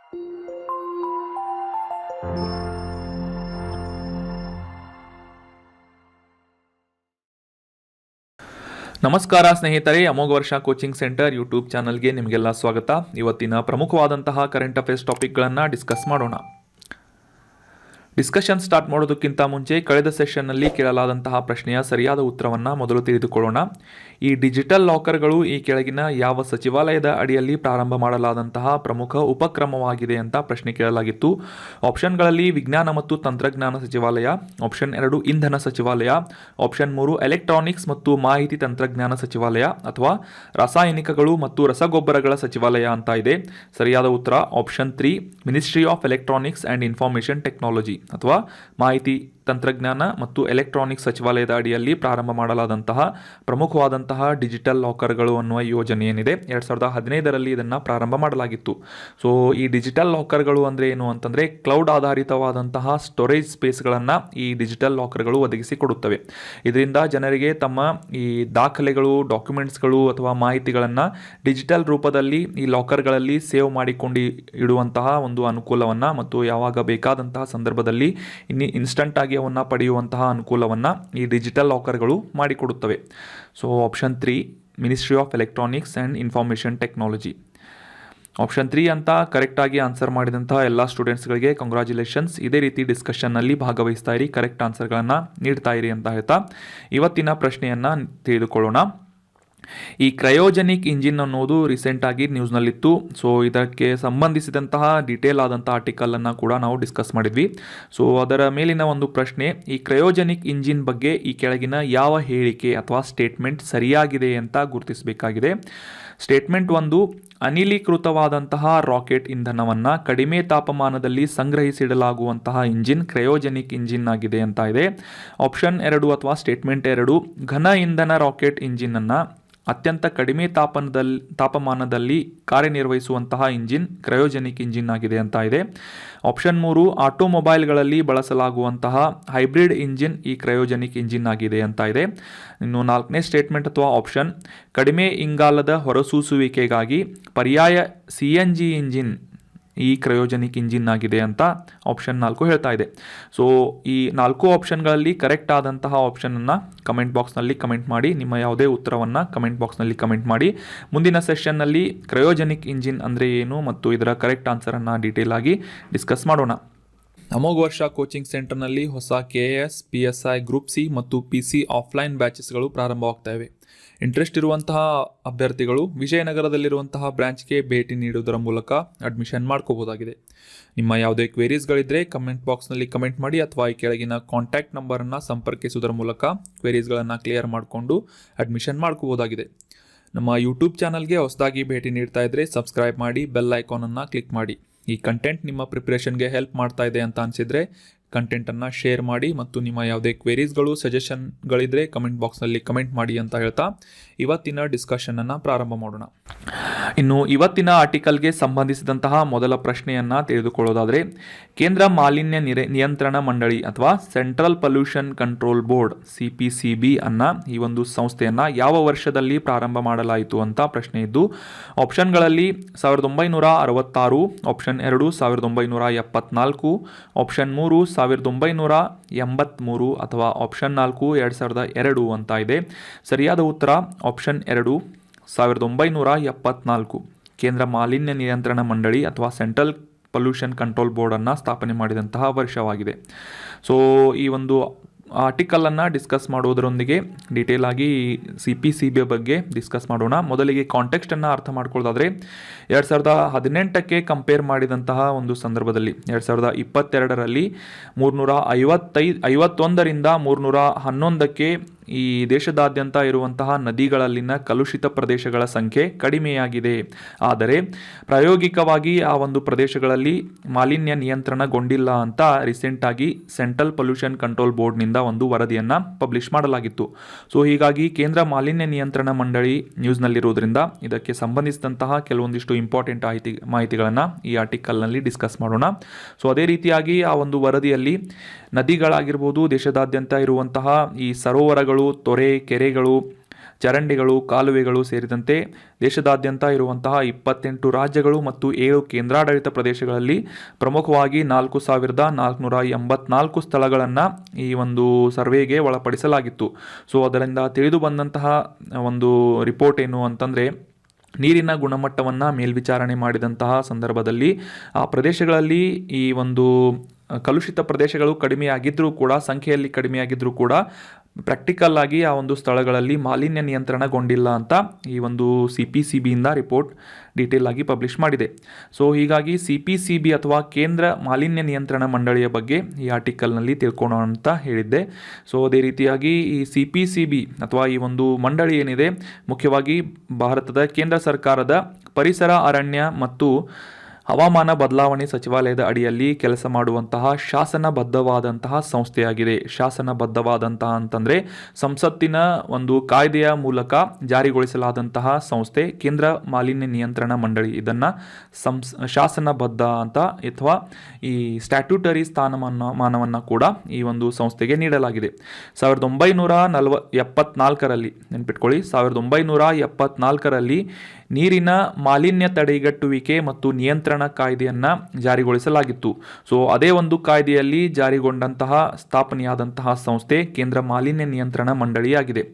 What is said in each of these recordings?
ನಮಸ್ಕಾರ ಸ್ನೇಹಿತರೆ, ಅಮೋಘ ವರ್ಷ ಕೋಚಿಂಗ್ ಸೆಂಟರ್ ಯೂಟ್ಯೂಬ್ ಚಾನಲ್ಗೆ ನಿಮಗೆಲ್ಲ ಸ್ವಾಗತ. ಇವತ್ತಿನ ಪ್ರಮುಖವಾದಂತಹ ಕರೆಂಟ್ ಅಫೇರ್ಸ್ ಟಾಪಿಕ್ಗಳನ್ನು ಡಿಸ್ಕಸ್ ಮಾಡೋಣ. ಡಿಸ್ಕಷನ್ ಸ್ಟಾರ್ಟ್ ಮಾಡೋದಕ್ಕಿಂತ ಮುಂಚೆ ಕಳೆದ ಸೆಷನ್ನಲ್ಲಿ ಕೇಳಲಾದಂತಹ ಪ್ರಶ್ನೆಯ ಸರಿಯಾದ ಉತ್ತರವನ್ನು ಮೊದಲು ತಿಳಿದುಕೊಳ್ಳೋಣ. ಈ ಡಿಜಿಟಲ್ ಲಾಕರ್ಗಳು ಈ ಕೆಳಗಿನ ಯಾವ ಸಚಿವಾಲಯದ ಅಡಿಯಲ್ಲಿ ಪ್ರಾರಂಭ ಮಾಡಲಾದಂತಹ ಪ್ರಮುಖ ಉಪಕ್ರಮವಾಗಿದೆ ಅಂತ ಪ್ರಶ್ನೆ ಕೇಳಲಾಗಿತ್ತು. ಆಪ್ಷನ್ಗಳಲ್ಲಿ ವಿಜ್ಞಾನ ಮತ್ತು ತಂತ್ರಜ್ಞಾನ ಸಚಿವಾಲಯ, ಆಪ್ಷನ್ 2 ಇಂಧನ ಸಚಿವಾಲಯ, ಆಪ್ಷನ್ 3 ಎಲೆಕ್ಟ್ರಾನಿಕ್ಸ್ ಮತ್ತು ಮಾಹಿತಿ ತಂತ್ರಜ್ಞಾನ ಸಚಿವಾಲಯ ಅಥವಾ ರಾಸಾಯನಿಕಗಳು ಮತ್ತು ರಸಗೊಬ್ಬರಗಳ ಸಚಿವಾಲಯ ಅಂತ ಇದೆ. ಸರಿಯಾದ ಉತ್ತರ option 3 ministry of electronics and information technology ಅಥವಾ ಮಾಹಿತಿ ತಂತ್ರಜ್ಞಾನ ಮತ್ತು ಎಲೆಕ್ಟ್ರಾನಿಕ್ಸ್ ಸಚಿವಾಲಯದ ಅಡಿಯಲ್ಲಿ ಪ್ರಾರಂಭ ಮಾಡಲಾದಂತಹ ಪ್ರಮುಖವಾದಂತಹ ಡಿಜಿಟಲ್ ಲಾಕರ್ಗಳು ಅನ್ನುವ ಯೋಜನೆ ಏನಿದೆ 2015ರಲ್ಲಿ ಇದನ್ನು ಪ್ರಾರಂಭ ಮಾಡಲಾಗಿತ್ತು. ಸೊ ಈ ಡಿಜಿಟಲ್ ಲಾಕರ್ಗಳು ಅಂದರೆ ಏನು ಅಂತಂದರೆ ಕ್ಲೌಡ್ ಆಧಾರಿತವಾದಂತಹ ಸ್ಟೋರೇಜ್ ಸ್ಪೇಸ್ಗಳನ್ನು ಈ ಡಿಜಿಟಲ್ ಲಾಕರ್ಗಳು ಒದಗಿಸಿಕೊಡುತ್ತವೆ. ಇದರಿಂದ ಜನರಿಗೆ ತಮ್ಮ ಈ ದಾಖಲೆಗಳು, ಡಾಕ್ಯುಮೆಂಟ್ಸ್ಗಳು ಅಥವಾ ಮಾಹಿತಿಗಳನ್ನು ಡಿಜಿಟಲ್ ರೂಪದಲ್ಲಿ ಈ ಲಾಕರ್ಗಳಲ್ಲಿ ಸೇವ್ ಮಾಡಿಕೊಂಡು ಇಡುವಂತಹ ಒಂದು ಅನುಕೂಲವನ್ನು ಮತ್ತು ಯಾವಾಗ ಬೇಕಾದಂತಹ ಸಂದರ್ಭದಲ್ಲಿ ಇನ್ಸ್ಟಂಟ್ ಆಗಿ ಅವನ್ನು ಪಡೆಯುವಂತಹ ಅನುಕೂಲವನ್ನು ಈ ಡಿಜಿಟಲ್ ಲಾಕರ್ಗಳು ಮಾಡಿಕೊಡುತ್ತವೆ. So option 3 ministry of electronics and information technology. Option 3 ಅಂತ ಕರೆಕ್ಟಾಗಿ ಆನ್ಸರ್ ಮಾಡಿದಂತಹ ಎಲ್ಲ ಸ್ಟೂಡೆಂಟ್ಸ್ಗಳಿಗೆ ಕಂಗ್ರ್ಯಾಚುಲೇಷನ್ಸ್. ಇದೇ ರೀತಿ ಡಿಸ್ಕಷನ್ನಲ್ಲಿ ಭಾಗವಹಿಸ್ತಾ ಇರಿ, ಕರೆಕ್ಟ್ ಆನ್ಸರ್ಗಳನ್ನು ನೀಡ್ತಾ ಇರಿ ಅಂತ ಹೇಳ್ತಾ ಇವತ್ತಿನ ಪ್ರಶ್ನೆಯನ್ನು ತಿಳಿದುಕೊಳ್ಳೋಣ. ಈ ಕ್ರಯೋಜೆನಿಕ್ ಇಂಜಿನ್ ಅನ್ನೋದು ರೀಸೆಂಟಾಗಿ ನ್ಯೂಸ್ನಲ್ಲಿತ್ತು. ಸೊ ಇದಕ್ಕೆ ಸಂಬಂಧಿಸಿದಂತಹ ಡೀಟೇಲ್ ಆದಂಥ ಆರ್ಟಿಕಲನ್ನು ಕೂಡ ನಾವು ಡಿಸ್ಕಸ್ ಮಾಡಿದ್ವಿ. ಸೊ ಅದರ ಮೇಲಿನ ಒಂದು ಪ್ರಶ್ನೆ, ಈ ಕ್ರಯೋಜೆನಿಕ್ ಇಂಜಿನ್ ಬಗ್ಗೆ ಈ ಕೆಳಗಿನ ಯಾವ ಹೇಳಿಕೆ ಅಥವಾ ಸ್ಟೇಟ್ಮೆಂಟ್ ಸರಿಯಾಗಿದೆ ಅಂತ ಗುರುತಿಸಬೇಕಾಗಿದೆ. ಸ್ಟೇಟ್ಮೆಂಟ್ 1 ಅನಿಲೀಕೃತವಾದಂತಹ ರಾಕೆಟ್ ಇಂಧನವನ್ನು ಕಡಿಮೆ ತಾಪಮಾನದಲ್ಲಿ ಸಂಗ್ರಹಿಸಿಡಲಾಗುವಂತಹ ಇಂಜಿನ್ ಕ್ರಯೋಜೆನಿಕ್ ಇಂಜಿನ್ ಆಗಿದೆ ಅಂತ ಇದೆ. ಆಪ್ಷನ್ 2 ಅಥವಾ ಸ್ಟೇಟ್ಮೆಂಟ್ 2 ಘನ ಇಂಧನ ರಾಕೆಟ್ ಇಂಜಿನನ್ನು ಅತ್ಯಂತ ಕಡಿಮೆ ತಾಪಮಾನದಲ್ಲಿ ಕಾರ್ಯನಿರ್ವಹಿಸುವಂತಹ ಇಂಜಿನ್ ಕ್ರಯೋಜೆನಿಕ್ ಇಂಜಿನ್ ಆಗಿದೆ ಅಂತ ಇದೆ. ಆಪ್ಷನ್ 3 ಆಟೋಮೊಬೈಲ್ಗಳಲ್ಲಿ ಬಳಸಲಾಗುವಂತಹ ಹೈಬ್ರಿಡ್ ಇಂಜಿನ್ ಈ ಕ್ರಯೋಜೆನಿಕ್ ಇಂಜಿನ್ ಆಗಿದೆ ಅಂತ ಇದೆ. ಇನ್ನು 4ನೇ ಸ್ಟೇಟ್ಮೆಂಟ್ ಅಥವಾ ಆಪ್ಷನ್ ಕಡಿಮೆ ಇಂಗಾಲದ ಹೊರಸೂಸುವಿಕೆಗಾಗಿ ಪರ್ಯಾಯ CNG ಇಂಜಿನ್ ಈ ಕ್ರಯೋಜೆನಿಕ್ ಇಂಜಿನ್ ಆಗಿದೆ ಅಂತ ಆಪ್ಷನ್ 4 ಹೇಳ್ತಾ ಇದೆ. ಸೊ ಈ 4 ಆಪ್ಷನ್ಗಳಲ್ಲಿ ಕರೆಕ್ಟ್ ಆದಂತಹ ಆಪ್ಷನನ್ನು ಕಮೆಂಟ್ ಬಾಕ್ಸ್ನಲ್ಲಿ ಕಮೆಂಟ್ ಮಾಡಿ. ನಿಮ್ಮ ಯಾವುದೇ ಉತ್ತರವನ್ನು ಕಮೆಂಟ್ ಬಾಕ್ಸ್ನಲ್ಲಿ ಕಮೆಂಟ್ ಮಾಡಿ. ಮುಂದಿನ ಸೆಷನ್ನಲ್ಲಿ ಕ್ರಯೋಜೆನಿಕ್ ಇಂಜಿನ್ ಅಂದರೆ ಏನು ಮತ್ತು ಇದರ ಕರೆಕ್ಟ್ ಆನ್ಸರನ್ನು ಡೀಟೇಲ್ ಆಗಿ ಡಿಸ್ಕಸ್ ಮಾಡೋಣ. ಅಮೋಘ ವರ್ಷ ಕೋಚಿಂಗ್ ಸೆಂಟರ್ನಲ್ಲಿ ಹೊಸ KAS, PSI, ಗ್ರೂಪ್ C ಮತ್ತು PC ಆಫ್ಲೈನ್ ಬ್ಯಾಚಸ್ಗಳು ಪ್ರಾರಂಭವಾಗ್ತಾ ಇವೆ. ಇಂಟ್ರೆಸ್ಟ್ ಇರುವಂತಹ ಅಭ್ಯರ್ಥಿಗಳು ವಿಜಯನಗರದಲ್ಲಿರುವಂತಹ ಬ್ರಾಂಚ್ಗೆ ಭೇಟಿ ನೀಡುವುದರ ಮೂಲಕ ಅಡ್ಮಿಷನ್ ಮಾಡ್ಕೋಬೋದಾಗಿದೆ. ನಿಮ್ಮ ಯಾವುದೇ ಕ್ವೇರೀಸ್ಗಳಿದ್ದರೆ ಕಮೆಂಟ್ ಬಾಕ್ಸ್ನಲ್ಲಿ ಕಮೆಂಟ್ ಮಾಡಿ ಅಥವಾ ಈ ಕೆಳಗಿನ ಕಾಂಟ್ಯಾಕ್ಟ್ ನಂಬರನ್ನು ಸಂಪರ್ಕಿಸುವುದರ ಮೂಲಕ ಕ್ವೇರೀಸ್ಗಳನ್ನು ಕ್ಲಿಯರ್ ಮಾಡಿಕೊಂಡು ಅಡ್ಮಿಷನ್ ಮಾಡ್ಕೋಬೋದಾಗಿದೆ. ನಮ್ಮ ಯೂಟ್ಯೂಬ್ ಚಾನಲ್ಗೆ ಹೊಸದಾಗಿ ಭೇಟಿ ನೀಡ್ತಾ ಇದ್ದರೆ ಸಬ್ಸ್ಕ್ರೈಬ್ ಮಾಡಿ, ಬೆಲ್ ಐಕಾನನ್ನು ಕ್ಲಿಕ್ ಮಾಡಿ. ಈ ಕಂಟೆಂಟ್ ನಿಮ್ಮ ಪ್ರಿಪ್ರೇಷನ್ಗೆ ಹೆಲ್ಪ್ ಮಾಡ್ತಾ ಇದೆ ಅಂತ ಅನಿಸಿದರೆ ಕಂಟೆಂಟನ್ನು ಶೇರ್ ಮಾಡಿ ಮತ್ತು ನಿಮ್ಮ ಯಾವುದೇ ಕ್ವೇರೀಸ್ಗಳು, ಸಜೆಷನ್ಗಳಿದ್ದರೆ ಕಮೆಂಟ್ ಬಾಕ್ಸ್ನಲ್ಲಿ ಕಮೆಂಟ್ ಮಾಡಿ ಅಂತ ಹೇಳ್ತಾ ಇವತ್ತಿನ ಡಿಸ್ಕಷನನ್ನು ಪ್ರಾರಂಭ ಮಾಡೋಣ. ಇನ್ನು ಇವತ್ತಿನ ಆರ್ಟಿಕಲ್ಗೆ ಸಂಬಂಧಿಸಿದಂತಹ ಮೊದಲ ಪ್ರಶ್ನೆಯನ್ನು ತಿಳಿದುಕೊಳ್ಳೋದಾದರೆ, ಕೇಂದ್ರ ಮಾಲಿನ್ಯ ನಿಯಂತ್ರಣ ಮಂಡಳಿ ಅಥವಾ central pollution control board CPCB ಅನ್ನು ಈ ಒಂದು ಸಂಸ್ಥೆಯನ್ನು ಯಾವ ವರ್ಷದಲ್ಲಿ ಪ್ರಾರಂಭ ಮಾಡಲಾಯಿತು ಅಂತ ಪ್ರಶ್ನೆ ಇದ್ದು, ಆಪ್ಷನ್ಗಳಲ್ಲಿ 1966, ಆಪ್ಷನ್ 2 1974, ಆಪ್ಷನ್ 3 1983 ಅಥವಾ ಆಪ್ಷನ್ 4 2002 ಅಂತ ಇದೆ. ಸರಿಯಾದ ಉತ್ತರ ಆಪ್ಷನ್ 2 1974. ಕೇಂದ್ರ ಮಾಲಿನ್ಯ ನಿಯಂತ್ರಣ ಮಂಡಳಿ ಅಥವಾ ಸೆಂಟ್ರಲ್ ಪೊಲ್ಯೂಷನ್ ಕಂಟ್ರೋಲ್ ಬೋರ್ಡನ್ನು ಸ್ಥಾಪನೆ ಮಾಡಿದಂತಹ ವರ್ಷವಾಗಿದೆ. ಸೊ ಈ ಒಂದು ಆರ್ಟಿಕಲನ್ನು ಡಿಸ್ಕಸ್ ಮಾಡುವುದರೊಂದಿಗೆ ಡೀಟೇಲ್ ಆಗಿ CPCB ಬಗ್ಗೆ ಡಿಸ್ಕಸ್ ಮಾಡೋಣ. ಮೊದಲಿಗೆ ಕಾಂಟೆಕ್ಸ್ಟನ್ನು ಅರ್ಥ ಮಾಡ್ಕೊಳ್ಳೋದಾದರೆ 2018ಕ್ಕೆ ಕಂಪೇರ್ ಮಾಡಿದಂತಹ ಒಂದು ಸಂದರ್ಭದಲ್ಲಿ 2022ರಲ್ಲಿ 351ರಿಂದ 311ಕ್ಕೆ ಈ ದೇಶದಾದ್ಯಂತ ಇರುವಂತಹ ನದಿಗಳಲ್ಲಿನ ಕಲುಷಿತ ಪ್ರದೇಶಗಳ ಸಂಖ್ಯೆ ಕಡಿಮೆಯಾಗಿದೆ. ಆದರೆ ಪ್ರಾಯೋಗಿಕವಾಗಿ ಆ ಒಂದು ಪ್ರದೇಶಗಳಲ್ಲಿ ಮಾಲಿನ್ಯ ನಿಯಂತ್ರಣಗೊಂಡಿಲ್ಲ ಅಂತ ರೀಸೆಂಟಾಗಿ ಸೆಂಟ್ರಲ್ ಪೊಲ್ಯೂಷನ್ ಕಂಟ್ರೋಲ್ ಬೋರ್ಡ್ನಿಂದ ಒಂದು ವರದಿಯನ್ನು ಪಬ್ಲಿಷ್ ಮಾಡಲಾಗಿತ್ತು. ಸೊ ಹೀಗಾಗಿ ಕೇಂದ್ರ ಮಾಲಿನ್ಯ ನಿಯಂತ್ರಣ ಮಂಡಳಿ ನ್ಯೂಸ್ನಲ್ಲಿರುವುದರಿಂದ ಇದಕ್ಕೆ ಸಂಬಂಧಿಸಿದಂತಹ ಕೆಲವೊಂದಿಷ್ಟು ಇಂಪಾರ್ಟೆಂಟ್ ಮಾಹಿತಿಗಳನ್ನು ಈ ಆರ್ಟಿಕಲ್ನಲ್ಲಿ ಡಿಸ್ಕಸ್ ಮಾಡೋಣ. ಸೊ ಅದೇ ರೀತಿಯಾಗಿ ಆ ಒಂದು ವರದಿಯಲ್ಲಿ ನದಿಗಳಾಗಿರ್ಬೋದು, ದೇಶದಾದ್ಯಂತ ಇರುವಂತಹ ಈ ಸರೋವರಗಳು, ತೊರೆ, ಕೆರೆಗಳು, ಚರಂಡಿಗಳು, ಕಾಲುವೆಗಳು ಸೇರಿದಂತೆ ದೇಶದಾದ್ಯಂತ ಇರುವಂತಹ 28 ರಾಜ್ಯಗಳು ಮತ್ತು 7 ಕೇಂದ್ರಾಡಳಿತ ಪ್ರದೇಶಗಳಲ್ಲಿ ಪ್ರಮುಖವಾಗಿ 4,484 ಸ್ಥಳಗಳನ್ನು ಈ ಒಂದು ಸರ್ವೆಗೆ ಒಳಪಡಿಸಲಾಗಿತ್ತು. ಸೊ ಅದರಿಂದ ತಿಳಿದು ಬಂದಂತಹ ಒಂದು ರಿಪೋರ್ಟ್ ಏನು ಅಂತಂದರೆ, ನೀರಿನ ಗುಣಮಟ್ಟವನ್ನು ಮೇಲ್ವಿಚಾರಣೆ ಮಾಡಿದಂತಹ ಸಂದರ್ಭದಲ್ಲಿ ಆ ಪ್ರದೇಶಗಳಲ್ಲಿ ಈ ಒಂದು ಕಲುಷಿತ ಪ್ರದೇಶಗಳು ಕಡಿಮೆಯಾಗಿದ್ದರೂ ಕೂಡ, ಸಂಖ್ಯೆಯಲ್ಲಿ ಕಡಿಮೆಯಾಗಿದ್ದರೂ ಕೂಡ ಪ್ರಾಕ್ಟಿಕಲ್ ಆಗಿ ಆ ಒಂದು ಸ್ಥಳಗಳಲ್ಲಿ ಮಾಲಿನ್ಯ ನಿಯಂತ್ರಣಗೊಂಡಿಲ್ಲ ಅಂತ ಈ ಒಂದು CPCB ಇಂದ ರಿಪೋರ್ಟ್ ಡೀಟೇಲ್ ಆಗಿ ಪಬ್ಲಿಷ್ ಮಾಡಿದೆ. ಸೊ ಹೀಗಾಗಿ CPCB ಅಥವಾ ಕೇಂದ್ರ ಮಾಲಿನ್ಯ ನಿಯಂತ್ರಣ ಮಂಡಳಿಯ ಬಗ್ಗೆ ಈ ಆರ್ಟಿಕಲ್ನಲ್ಲಿ ತಿಳ್ಕೊಳ್ಳೋಣ ಅಂತ ಹೇಳಿದ್ದೆ. ಸೊ ಅದೇ ರೀತಿಯಾಗಿ ಈ CPCB ಅಥವಾ ಈ ಒಂದು ಮಂಡಳಿ ಏನಿದೆ, ಮುಖ್ಯವಾಗಿ ಭಾರತದ ಕೇಂದ್ರ ಸರ್ಕಾರದ ಪರಿಸರ, ಅರಣ್ಯ ಮತ್ತು ಹವಾಮಾನ ಬದಲಾವಣೆ ಸಚಿವಾಲಯದ ಅಡಿಯಲ್ಲಿ ಕೆಲಸ ಮಾಡುವಂತಹ ಶಾಸನಬದ್ಧವಾದಂತಹ ಸಂಸ್ಥೆಯಾಗಿದೆ. ಶಾಸನಬದ್ಧವಾದಂತಹ ಅಂತಂದರೆ ಸಂಸತ್ತಿನ ಒಂದು ಕಾಯ್ದೆಯ ಮೂಲಕ ಜಾರಿಗೊಳಿಸಲಾದಂತಹ ಸಂಸ್ಥೆ ಕೇಂದ್ರ ಮಾಲಿನ್ಯ ನಿಯಂತ್ರಣ ಮಂಡಳಿ. ಇದನ್ನು ಶಾಸನಬದ್ಧ ಅಂತ ಅಥವಾ ಈ ಸ್ಟ್ಯಾಟ್ಯೂಟರಿ ಸ್ಥಾನಮಾನವನ್ನು ಕೂಡ ಈ ಒಂದು ಸಂಸ್ಥೆಗೆ ನೀಡಲಾಗಿದೆ. 1974ರಲ್ಲಿ ನೆನ್ಪಿಟ್ಕೊಳ್ಳಿ, 1974ರಲ್ಲಿ ನೀರಿನ ಮಾಲಿನ್ಯ ತಡೆಗಟ್ಟುವಿಕೆ ಮತ್ತು ನಿಯಂತ್ರಣ ಕಾಯ್ದೆಯನ್ನು ಜಾರಿಗೊಳಿಸಲಾಗಿತ್ತು. ಸೊ ಅದೇ ಒಂದು ಕಾಯ್ದೆಯಲ್ಲಿ ಜಾರಿಗೊಂಡಂತಹ ಸ್ಥಾಪನೆಯಾದಂತಹ ಸಂಸ್ಥೆ ಕೇಂದ್ರ ಮಾಲಿನ್ಯ ನಿಯಂತ್ರಣ ಮಂಡಳಿಯಾಗಿದೆ.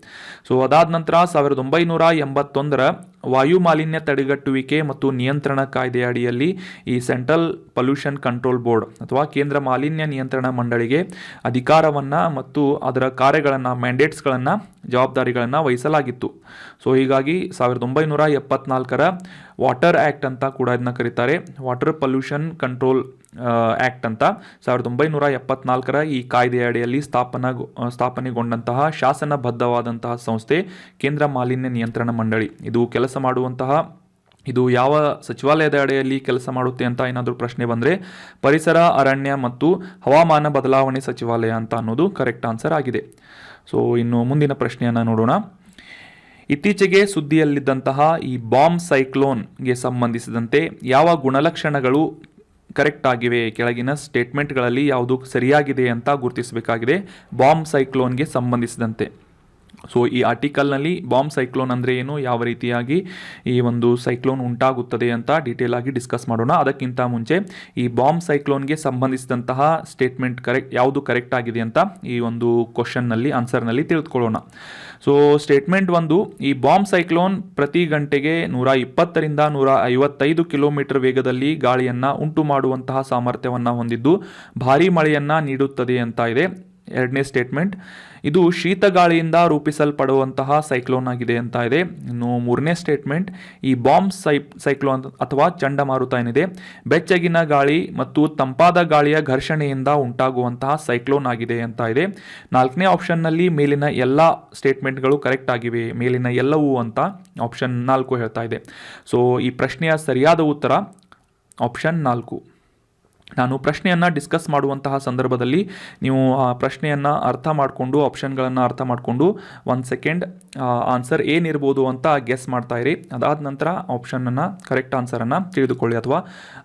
ಸೊ ಅದಾದ ನಂತರ 1981ರ ವಾಯು ಮಾಲಿನ್ಯ ತಡೆಗಟ್ಟುವಿಕೆ ಮತ್ತು ನಿಯಂತ್ರಣ ಕಾಯ್ದೆಯ ಅಡಿಯಲ್ಲಿ ಈ ಸೆಂಟ್ರಲ್ ಪೊಲ್ಯೂಷನ್ ಕಂಟ್ರೋಲ್ ಬೋರ್ಡ್ ಅಥವಾ ಕೇಂದ್ರ ಮಾಲಿನ್ಯ ನಿಯಂತ್ರಣ ಮಂಡಳಿಗೆ ಅಧಿಕಾರವನ್ನು ಮತ್ತು ಅದರ ಕಾರ್ಯಗಳನ್ನು, ಮ್ಯಾಂಡೇಟ್ಸ್ಗಳನ್ನು, ಜವಾಬ್ದಾರಿಗಳನ್ನು ವಹಿಸಲಾಗಿತ್ತು. ಸೊ ಹೀಗಾಗಿ 1974ರ ವಾಟರ್ ಆ್ಯಕ್ಟ್ ಅಂತ ಕೂಡ ಇದನ್ನ ಕರೀತಾರೆ, ವಾಟರ್ ಪೊಲ್ಯೂಷನ್ ಕಂಟ್ರೋಲ್ ಆ್ಯಕ್ಟ್ ಅಂತ. 1974ರ ಈ ಕಾಯ್ದೆಯ ಅಡಿಯಲ್ಲಿ ಸ್ಥಾಪನೆಗೊಂಡಂತಹ ಶಾಸನಬದ್ಧವಾದಂತಹ ಸಂಸ್ಥೆ ಕೇಂದ್ರ ಮಾಲಿನ್ಯ ನಿಯಂತ್ರಣ ಮಂಡಳಿ. ಇದು ಕೆಲಸ ಮಾಡುವಂತಹ, ಇದು ಯಾವ ಸಚಿವಾಲಯದ ಅಡಿಯಲ್ಲಿ ಕೆಲಸ ಮಾಡುತ್ತೆ ಅಂತ ಏನಾದರೂ ಪ್ರಶ್ನೆ ಬಂದರೆ ಪರಿಸರ, ಅರಣ್ಯ ಮತ್ತು ಹವಾಮಾನ ಬದಲಾವಣೆ ಸಚಿವಾಲಯ ಅಂತ ಅನ್ನೋದು ಕರೆಕ್ಟ್ ಆನ್ಸರ್ ಆಗಿದೆ. ಸೊ ಇನ್ನು ಮುಂದಿನ ಪ್ರಶ್ನೆಯನ್ನು ನೋಡೋಣ. ಇತ್ತೀಚೆಗೆ ಸುದ್ದಿಯಲ್ಲಿದ್ದಂತಹ ಈ ಬಾಂಬ್ ಸೈಕ್ಲೋನ್ಗೆ ಸಂಬಂಧಿಸಿದಂತೆ ಯಾವ ಗುಣಲಕ್ಷಣಗಳು ಕರೆಕ್ಟ್ ಆಗಿವೆ? ಕೆಳಗಿನ ಸ್ಟೇಟ್ಮೆಂಟ್ಗಳಲ್ಲಿ ಯಾವುದು ಸರಿಯಾಗಿದೆ ಅಂತ ಗುರುತಿಸಬೇಕಾಗಿದೆ ಬಾಂಬ್ ಸೈಕ್ಲೋನ್ಗೆ ಸಂಬಂಧಿಸಿದಂತೆ. ಸೊ ಈ ಆರ್ಟಿಕಲ್ನಲ್ಲಿ ಬಾಂಬ್ ಸೈಕ್ಲೋನ್ ಅಂದರೆ ಏನು, ಯಾವ ರೀತಿಯಾಗಿ ಈ ಒಂದು ಸೈಕ್ಲೋನ್ ಉಂಟಾಗುತ್ತದೆ ಅಂತ ಡೀಟೇಲ್ ಆಗಿ ಡಿಸ್ಕಸ್ ಮಾಡೋಣ. ಅದಕ್ಕಿಂತ ಮುಂಚೆ ಈ ಬಾಂಬ್ ಸೈಕ್ಲೋನ್ಗೆ ಸಂಬಂಧಿಸಿದಂತಹ ಸ್ಟೇಟ್ಮೆಂಟ್ ಯಾವುದು ಕರೆಕ್ಟ್ ಆಗಿದೆ ಅಂತ ಈ ಒಂದು ಕ್ವಶನ್ನಲ್ಲಿ, ಆನ್ಸರ್ನಲ್ಲಿ ತಿಳಿದುಕೊಳ್ಳೋಣ. ಸೊ ಸ್ಟೇಟ್ಮೆಂಟ್ 1, ಈ ಬಾಂಬ್ ಸೈಕ್ಲೋನ್ ಪ್ರತಿ ಗಂಟೆಗೆ 120ರಿಂದ 155 ಕಿಲೋಮೀಟರ್ ವೇಗದಲ್ಲಿ ಗಾಳಿಯನ್ನು ಉಂಟು ಮಾಡುವಂತಹ ಸಾಮರ್ಥ್ಯವನ್ನು ಹೊಂದಿದ್ದು ಭಾರೀ ಮಳೆಯನ್ನು ನೀಡುತ್ತದೆ ಅಂತ ಇದೆ. ಎರಡನೇ ಸ್ಟೇಟ್ಮೆಂಟ್, ಇದು ಶೀತ ಗಾಳಿಯಿಂದ ರೂಪಿಸಲ್ಪಡುವಂತಹ ಸೈಕ್ಲೋನ್ ಆಗಿದೆ ಅಂತ ಇದೆ. ಇನ್ನು ಮೂರನೇ ಸ್ಟೇಟ್ಮೆಂಟ್, ಈ ಬಾಂಬ್ ಸೈಕ್ಲೋನ್ ಅಥವಾ ಚಂಡಮಾರುತ ಏನಿದೆ ಬೆಚ್ಚಗಿನ ಗಾಳಿ ಮತ್ತು ತಂಪಾದ ಗಾಳಿಯ ಘರ್ಷಣೆಯಿಂದ ಉಂಟಾಗುವಂತಹ ಸೈಕ್ಲೋನ್ ಆಗಿದೆ ಅಂತ ಇದೆ. ನಾಲ್ಕನೇ ಆಪ್ಷನ್ನಲ್ಲಿ ಮೇಲಿನ ಎಲ್ಲ ಸ್ಟೇಟ್ಮೆಂಟ್ಗಳು ಕರೆಕ್ಟ್ ಆಗಿವೆ, ಮೇಲಿನ ಎಲ್ಲವೂ ಅಂತ ಆಪ್ಷನ್ 4 ಹೇಳ್ತಾ ಇದೆ. ಸೊ ಈ ಪ್ರಶ್ನೆಯ ಸರಿಯಾದ ಉತ್ತರ ಆಪ್ಷನ್ 4. ನಾನು ಪ್ರಶ್ನೆಯನ್ನು ಡಿಸ್ಕಸ್ ಮಾಡುವಂತಹ ಸಂದರ್ಭದಲ್ಲಿ ನೀವು ಆ ಪ್ರಶ್ನೆಯನ್ನು ಅರ್ಥ ಮಾಡಿಕೊಂಡು, ಆಪ್ಷನ್ಗಳನ್ನು ಅರ್ಥ ಮಾಡಿಕೊಂಡು 1 ಸೆಕೆಂಡ್ ಆನ್ಸರ್ ಏನಿರ್ಬೋದು ಅಂತ ಗೆಸ್ ಮಾಡ್ತಾ ಇರಿ. ಅದಾದ ನಂತರ ಆಪ್ಷನನ್ನು, ಕರೆಕ್ಟ್ ಆನ್ಸರನ್ನು ತಿಳಿದುಕೊಳ್ಳಿ, ಅಥವಾ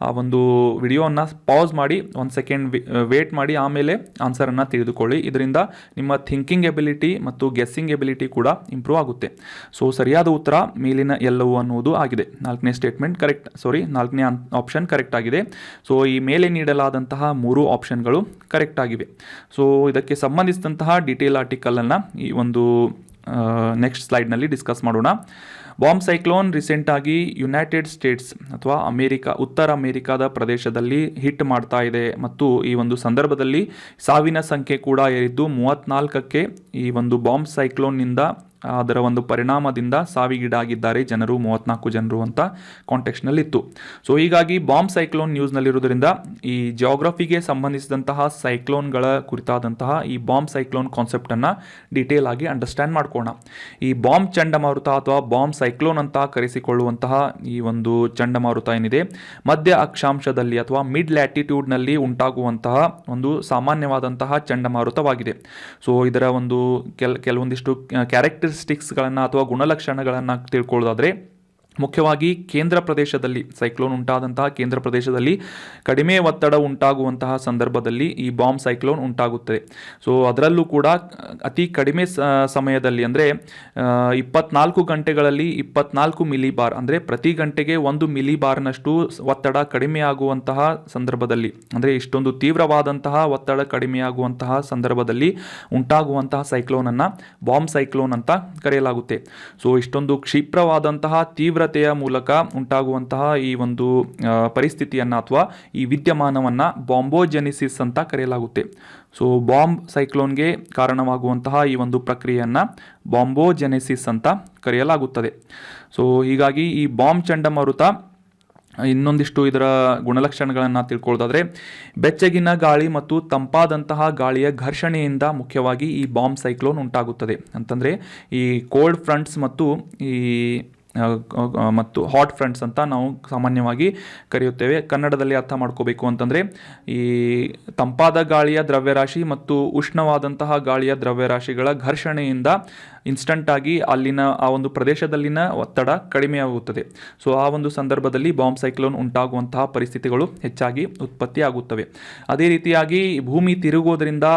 ಆ ಒಂದು ವಿಡಿಯೋವನ್ನು ಪಾಸ್ ಮಾಡಿ 1 ಸೆಕೆಂಡ್ ವೇಟ್ ಮಾಡಿ ಆಮೇಲೆ ಆನ್ಸರನ್ನು ತಿಳಿದುಕೊಳ್ಳಿ. ಇದರಿಂದ ನಿಮ್ಮ ಥಿಂಕಿಂಗ್ ಎಬಿಲಿಟಿ ಮತ್ತು ಗೆಸ್ಸಿಂಗ್ ಎಬಿಲಿಟಿ ಕೂಡ ಇಂಪ್ರೂವ್ ಆಗುತ್ತೆ. ಸೊ ಸರಿಯಾದ ಉತ್ತರ ಮೇಲಿನ ಎಲ್ಲವೂ ಅನ್ನುವುದು ಆಗಿದೆ. ನಾಲ್ಕನೇ ಆಪ್ಷನ್ ಕರೆಕ್ಟ್ ಆಗಿದೆ. ಸೊ ಈ ಮೇಲೆ ನೀಡಲಾದಂತಹ 3 ಆಪ್ಷನ್ಗಳು ಕರೆಕ್ಟ್ ಆಗಿವೆ. ಸೊ ಇದಕ್ಕೆ ಸಂಬಂಧಿಸಿದಂತಹ ಡೀಟೇಲ್ ಆರ್ಟಿಕಲನ್ನು ಈ ಒಂದು ನೆಕ್ಸ್ಟ್ ಸ್ಲೈಡ್ನಲ್ಲಿ ಡಿಸ್ಕಸ್ ಮಾಡೋಣ. ಬಾಂಬ್ ಸೈಕ್ಲೋನ್ ರೀಸೆಂಟಾಗಿ ಯುನೈಟೆಡ್ ಸ್ಟೇಟ್ಸ್ ಅಥವಾ ಉತ್ತರ ಅಮೆರಿಕಾದ ಪ್ರದೇಶದಲ್ಲಿ ಹಿಟ್ ಮಾಡ್ತಾ ಇದೆ ಮತ್ತು ಈ ಒಂದು ಸಂದರ್ಭದಲ್ಲಿ ಸಾವಿನ ಸಂಖ್ಯೆ ಕೂಡ ಏರಿದ್ದು 34ಕ್ಕೆ ಈ ಒಂದು ಬಾಂಬ್ ಸೈಕ್ಲೋನ್ನಿಂದ ಅದರ ಒಂದು ಪರಿಣಾಮದಿಂದ ಸಾವಿಗೀಡಾಗಿದ್ದಾರೆ ಜನರು, 34 ಜನರು ಅಂತ ಕಾಂಟೆಕ್ಸ್ಟ್ನಲ್ಲಿತ್ತು. ಸೊ ಹೀಗಾಗಿ ಬಾಂಬ್ ಸೈಕ್ಲೋನ್ ನ್ಯೂಸ್ನಲ್ಲಿರೋದ್ರಿಂದ ಈ ಜಿಯೋಗ್ರಫಿಗೆ ಸಂಬಂಧಿಸಿದಂತಹ ಸೈಕ್ಲೋನ್ಗಳ ಕುರಿತಾದಂತಹ ಈ ಬಾಂಬ್ ಸೈಕ್ಲೋನ್ ಕಾನ್ಸೆಪ್ಟನ್ನು ಡೀಟೇಲ್ ಆಗಿ ಅಂಡರ್ಸ್ಟ್ಯಾಂಡ್ ಮಾಡ್ಕೋಣ. ಈ ಬಾಂಬ್ ಚಂಡಮಾರುತ ಅಥವಾ ಬಾಂಬ್ ಸೈಕ್ಲೋನ್ ಅಂತ ಕರೆಸಿಕೊಳ್ಳುವಂತಹ ಈ ಒಂದು ಚಂಡಮಾರುತ ಏನಿದೆ ಮಧ್ಯ ಅಕ್ಷಾಂಶದಲ್ಲಿ ಅಥವಾ ಮಿಡ್ ಲ್ಯಾಟಿಟ್ಯೂಡ್ನಲ್ಲಿ ಉಂಟಾಗುವಂತಹ ಒಂದು ಸಾಮಾನ್ಯವಾದಂತಹ ಚಂಡಮಾರುತವಾಗಿದೆ. ಸೊ ಇದರ ಒಂದು ಕೆಲವೊಂದಿಷ್ಟು ಕ್ಯಾರೆಕ್ಟರಿಸ್ಟಿಕ್ಸ್ಗಳನ್ನು ಅಥವಾ ಗುಣಲಕ್ಷಣಗಳನ್ನು ತಿಳ್ಕೊಳ್ಳೋದಾದರೆ, ಮುಖ್ಯವಾಗಿ ಕೇಂದ್ರ ಪ್ರದೇಶದಲ್ಲಿ ಸೈಕ್ಲೋನ್ ಉಂಟಾದಂತಹ ಕೇಂದ್ರ ಪ್ರದೇಶದಲ್ಲಿ ಕಡಿಮೆ ಒತ್ತಡ ಉಂಟಾಗುವಂತಹ ಸಂದರ್ಭದಲ್ಲಿ ಈ ಬಾಂಬ್ ಸೈಕ್ಲೋನ್ ಉಂಟಾಗುತ್ತದೆ. ಸೊ ಅದರಲ್ಲೂ ಕೂಡ ಅತಿ ಕಡಿಮೆ ಸಮಯದಲ್ಲಿ ಅಂದರೆ 24 ಗಂಟೆಗಳಲ್ಲಿ 24 ಮಿಲಿಬಾರ್ ಅಂದರೆ ಪ್ರತಿ ಗಂಟೆಗೆ 1 ಮಿಲಿಬಾರ್ನಷ್ಟು ಒತ್ತಡ ಕಡಿಮೆಯಾಗುವಂತಹ ಸಂದರ್ಭದಲ್ಲಿ, ಅಂದರೆ ಇಷ್ಟೊಂದು ತೀವ್ರವಾದಂತಹ ಒತ್ತಡ ಕಡಿಮೆಯಾಗುವಂತಹ ಸಂದರ್ಭದಲ್ಲಿ ಉಂಟಾಗುವಂತಹ ಸೈಕ್ಲೋನನ್ನು ಬಾಂಬ್ ಸೈಕ್ಲೋನ್ ಅಂತ ಕರೆಯಲಾಗುತ್ತೆ. ಸೊ ಇಷ್ಟೊಂದು ಕ್ಷಿಪ್ರವಾದಂತಹ ತೀವ್ರತೆಯ ಮೂಲಕ ಉಂಟಾಗುವಂತಹ ಈ ಒಂದು ಪರಿಸ್ಥಿತಿಯನ್ನು ಅಥವಾ ಈ ವಿದ್ಯಮಾನವನ್ನು ಬಾಂಬೋಜೆನಿಸಿಸ್ ಅಂತ ಕರೆಯಲಾಗುತ್ತೆ. ಸೊ ಬಾಂಬ್ ಸೈಕ್ಲೋನ್ಗೆ ಕಾರಣವಾಗುವಂತಹ ಈ ಒಂದು ಪ್ರಕ್ರಿಯೆಯನ್ನು ಬಾಂಬೋಜೆನೆಸಿಸ್ ಅಂತ ಕರೆಯಲಾಗುತ್ತದೆ. ಸೊ ಹೀಗಾಗಿ ಈ ಬಾಂಬ್ ಚಂಡಮಾರುತ ಇನ್ನೊಂದಿಷ್ಟು ಇದರ ಗುಣಲಕ್ಷಣಗಳನ್ನು ತಿಳ್ಕೊಳ್ಳೋದಾದರೆ, ಬೆಚ್ಚಗಿನ ಗಾಳಿ ಮತ್ತು ತಂಪಾದಂತಹ ಗಾಳಿಯ ಘರ್ಷಣೆಯಿಂದ ಮುಖ್ಯವಾಗಿ ಈ ಬಾಂಬ್ ಸೈಕ್ಲೋನ್ ಉಂಟಾಗುತ್ತದೆ. ಅಂತಂದರೆ ಈ ಕೋಲ್ಡ್ ಫ್ರಂಟ್ಸ್ ಮತ್ತು ಹಾಟ್ ಫ್ರಂಟ್ಸ್ ಅಂತ ನಾವು ಸಾಮಾನ್ಯವಾಗಿ ಕರೆಯುತ್ತೇವೆ. ಕನ್ನಡದಲ್ಲಿ ಅರ್ಥ ಮಾಡ್ಕೋಬೇಕು ಅಂತಂದರೆ, ಈ ತಂಪಾದ ಗಾಳಿಯ ದ್ರವ್ಯರಾಶಿ ಮತ್ತು ಉಷ್ಣವಾದಂತಹ ಗಾಳಿಯ ದ್ರವ್ಯರಾಶಿಗಳ ಘರ್ಷಣೆಯಿಂದ ಇನ್ಸ್ಟಂಟಾಗಿ ಅಲ್ಲಿನ ಆ ಒಂದು ಪ್ರದೇಶದಲ್ಲಿನ ಒತ್ತಡ ಕಡಿಮೆಯಾಗುತ್ತದೆ. ಸೊ ಆ ಒಂದು ಸಂದರ್ಭದಲ್ಲಿ ಬಾಂಬ್ ಸೈಕ್ಲೋನ್ ಉಂಟಾಗುವಂತಹ ಪರಿಸ್ಥಿತಿಗಳು ಹೆಚ್ಚಾಗಿ ಉತ್ಪತ್ತಿಯಾಗುತ್ತವೆ. ಅದೇ ರೀತಿಯಾಗಿ ಭೂಮಿ ತಿರುಗೋದ್ರಿಂದ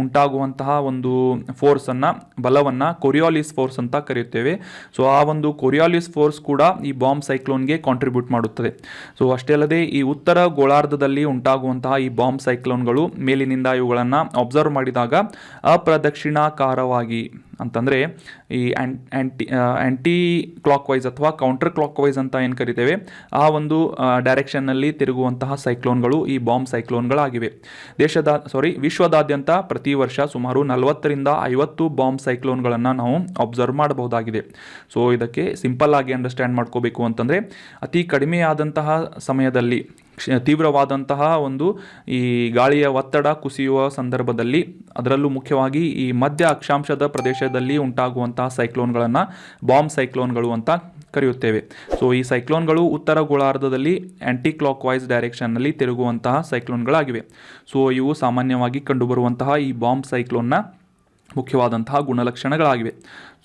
ಉಂಟಾಗುವಂತಹ ಒಂದು ಫೋರ್ಸನ್ನು, ಬಲವನ್ನು ಕೊರಿಯಾಲಿಸ್ ಫೋರ್ಸ್ ಅಂತ ಕರೆಯುತ್ತೇವೆ. ಸೊ ಆ ಒಂದು ಕೊರಿಯಾಲಿಸ್ ಫೋರ್ಸ್ ಕೂಡ ಈ ಬಾಂಬ್ ಸೈಕ್ಲೋನ್ಗೆ ಕಾಂಟ್ರಿಬ್ಯೂಟ್ ಮಾಡುತ್ತದೆ. ಸೊ ಅಷ್ಟೇ ಅಲ್ಲದೆ ಈ ಉತ್ತರ ಗೋಳಾರ್ಧದಲ್ಲಿ ಉಂಟಾಗುವಂತಹ ಈ ಬಾಂಬ್ ಸೈಕ್ಲೋನ್ಗಳು ಮೇಲಿನಿಂದ ಇವುಗಳನ್ನು ಅಬ್ಸರ್ವ್ ಮಾಡಿದಾಗ ಅಪ್ರದಕ್ಷಿಣಾಕಾರವಾಗಿ, ಅಂತಂದರೆ ಈ ಆ್ಯಂಟಿ ಕ್ಲಾಕ್ ವೈಸ್ ಅಥವಾ ಕೌಂಟರ್ ಕ್ಲಾಕ್ ವೈಸ್ ಅಂತ ಏನು ಕರಿತೇವೆ, ಆ ಒಂದು ಡೈರೆಕ್ಷನ್ನಲ್ಲಿ ತಿರುಗುವಂತಹ ಸೈಕ್ಲೋನ್ಗಳು ಈ ಬಾಂಬ್ ಸೈಕ್ಲೋನ್ಗಳಾಗಿವೆ. ವಿಶ್ವದಾದ್ಯಂತ ಪ್ರತಿ ವರ್ಷ ಸುಮಾರು 40ರಿಂದ 50 ಬಾಂಬ್ ಸೈಕ್ಲೋನ್ಗಳನ್ನು ನಾವು ಅಬ್ಸರ್ವ್ ಮಾಡಬಹುದಾಗಿದೆ. ಸೊ ಇದಕ್ಕೆ ಸಿಂಪಲ್ ಆಗಿ ಅಂಡರ್ಸ್ಟ್ಯಾಂಡ್ ಮಾಡ್ಕೋಬೇಕು ಅಂತಂದರೆ, ಅತಿ ಕಡಿಮೆಯಾದಂತಹ ಸಮಯದಲ್ಲಿ ತೀವ್ರವಾದಂತಹ ಒಂದು ಈ ಗಾಳಿಯ ಒತ್ತಡ ಕುಸಿಯುವ ಸಂದರ್ಭದಲ್ಲಿ, ಅದರಲ್ಲೂ ಮುಖ್ಯವಾಗಿ ಈ ಮಧ್ಯ ಅಕ್ಷಾಂಶದ ಪ್ರದೇಶದಲ್ಲಿ ಉಂಟಾಗುವಂತಹ ಸೈಕ್ಲೋನ್ಗಳನ್ನು ಬಾಂಬ್ ಸೈಕ್ಲೋನ್ಗಳು ಅಂತ ಕರೆಯುತ್ತೇವೆ. ಸೊ ಈ ಸೈಕ್ಲೋನ್ಗಳು ಉತ್ತರ ಗೋಳಾರ್ಧದಲ್ಲಿ ಆ್ಯಂಟಿ ಕ್ಲಾಕ್ ವೈಸ್ ಡೈರೆಕ್ಷನ್ನಲ್ಲಿ ತಿರುಗುವಂತಹ ಸೈಕ್ಲೋನ್ಗಳಾಗಿವೆ. ಸೊ ಇವು ಸಾಮಾನ್ಯವಾಗಿ ಕಂಡುಬರುವಂತಹ ಈ ಬಾಂಬ್ ಸೈಕ್ಲೋನ್ನ ಮುಖ್ಯವಾದಂತಹ ಗುಣಲಕ್ಷಣಗಳಾಗಿವೆ.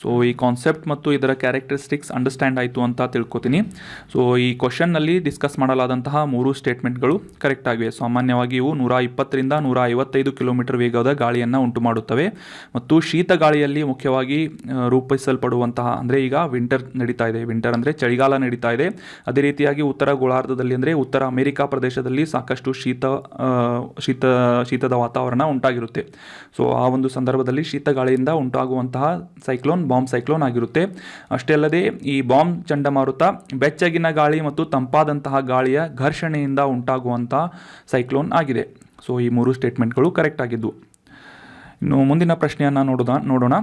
ಸೊ ಈ ಕಾನ್ಸೆಪ್ಟ್ ಮತ್ತು ಇದರ ಕ್ಯಾರೆಕ್ಟರಿಸ್ಟಿಕ್ಸ್ ಅಂಡರ್ಸ್ಟ್ಯಾಂಡ್ ಆಯಿತು ಅಂತ ತಿಳ್ಕೊತೀನಿ. ಸೊ ಈ ಕ್ವಶನ್ನಲ್ಲಿ ಡಿಸ್ಕಸ್ ಮಾಡಲಾದಂತಹ 3 ಸ್ಟೇಟ್ಮೆಂಟ್ಗಳು ಕರೆಕ್ಟ್ ಆಗಿವೆ. ಸಾಮಾನ್ಯವಾಗಿ ಇವು 120ರಿಂದ 155 ಕಿಲೋಮೀಟರ್ ವೇಗದ ಗಾಳಿಯನ್ನು ಉಂಟು ಮಾಡುತ್ತವೆ ಮತ್ತು ಶೀತ ಗಾಳಿಯಲ್ಲಿ ಮುಖ್ಯವಾಗಿ ರೂಪಿಸಲ್ಪಡುವಂತಹ, ಅಂದರೆ ಈಗ ವಿಂಟರ್ ನಡೀತಾ ಇದೆ, ವಿಂಟರ್ ಅಂದರೆ ಚಳಿಗಾಲ ನಡೀತಾ ಇದೆ. ಅದೇ ರೀತಿಯಾಗಿ ಉತ್ತರ ಗೋಳಾರ್ಧದಲ್ಲಿ ಅಂದರೆ ಉತ್ತರ ಅಮೆರಿಕಾ ಪ್ರದೇಶದಲ್ಲಿ ಸಾಕಷ್ಟು ಶೀತದ ವಾತಾವರಣ ಉಂಟಾಗಿರುತ್ತೆ. ಸೊ ಆ ಒಂದು ಸಂದರ್ಭದಲ್ಲಿ ಶೀತ ಗಾಳಿಯಿಂದ ಉಂಟಾಗುವಂತಹ ಸೈಕ್ಲೋನ್ ಬಾಂಬ್ ಸೈಕ್ಲೋನ್ ಆಗಿರುತ್ತೆ. ಅಷ್ಟೇ ಅಲ್ಲದೆ ಈ ಬಾಂಬ್ ಚಂಡಮಾರುತ ಬೆಚ್ಚಗಿನ ಗಾಳಿ ಮತ್ತು ತಂಪಾದಂತಹ ಗಾಳಿಯ ಘರ್ಷಣೆಯಿಂದ ಉಂಟಾಗುವಂತಹ ಸೈಕ್ಲೋನ್ ಆಗಿದೆ. ಸೊ ಈ 3 ಸ್ಟೇಟ್ಮೆಂಟ್ಗಳು ಕರೆಕ್ಟ್ ಆಗಿದ್ದು. ಇನ್ನು ಮುಂದಿನ ಪ್ರಶ್ನೆಯನ್ನು ನೋಡೋಣ.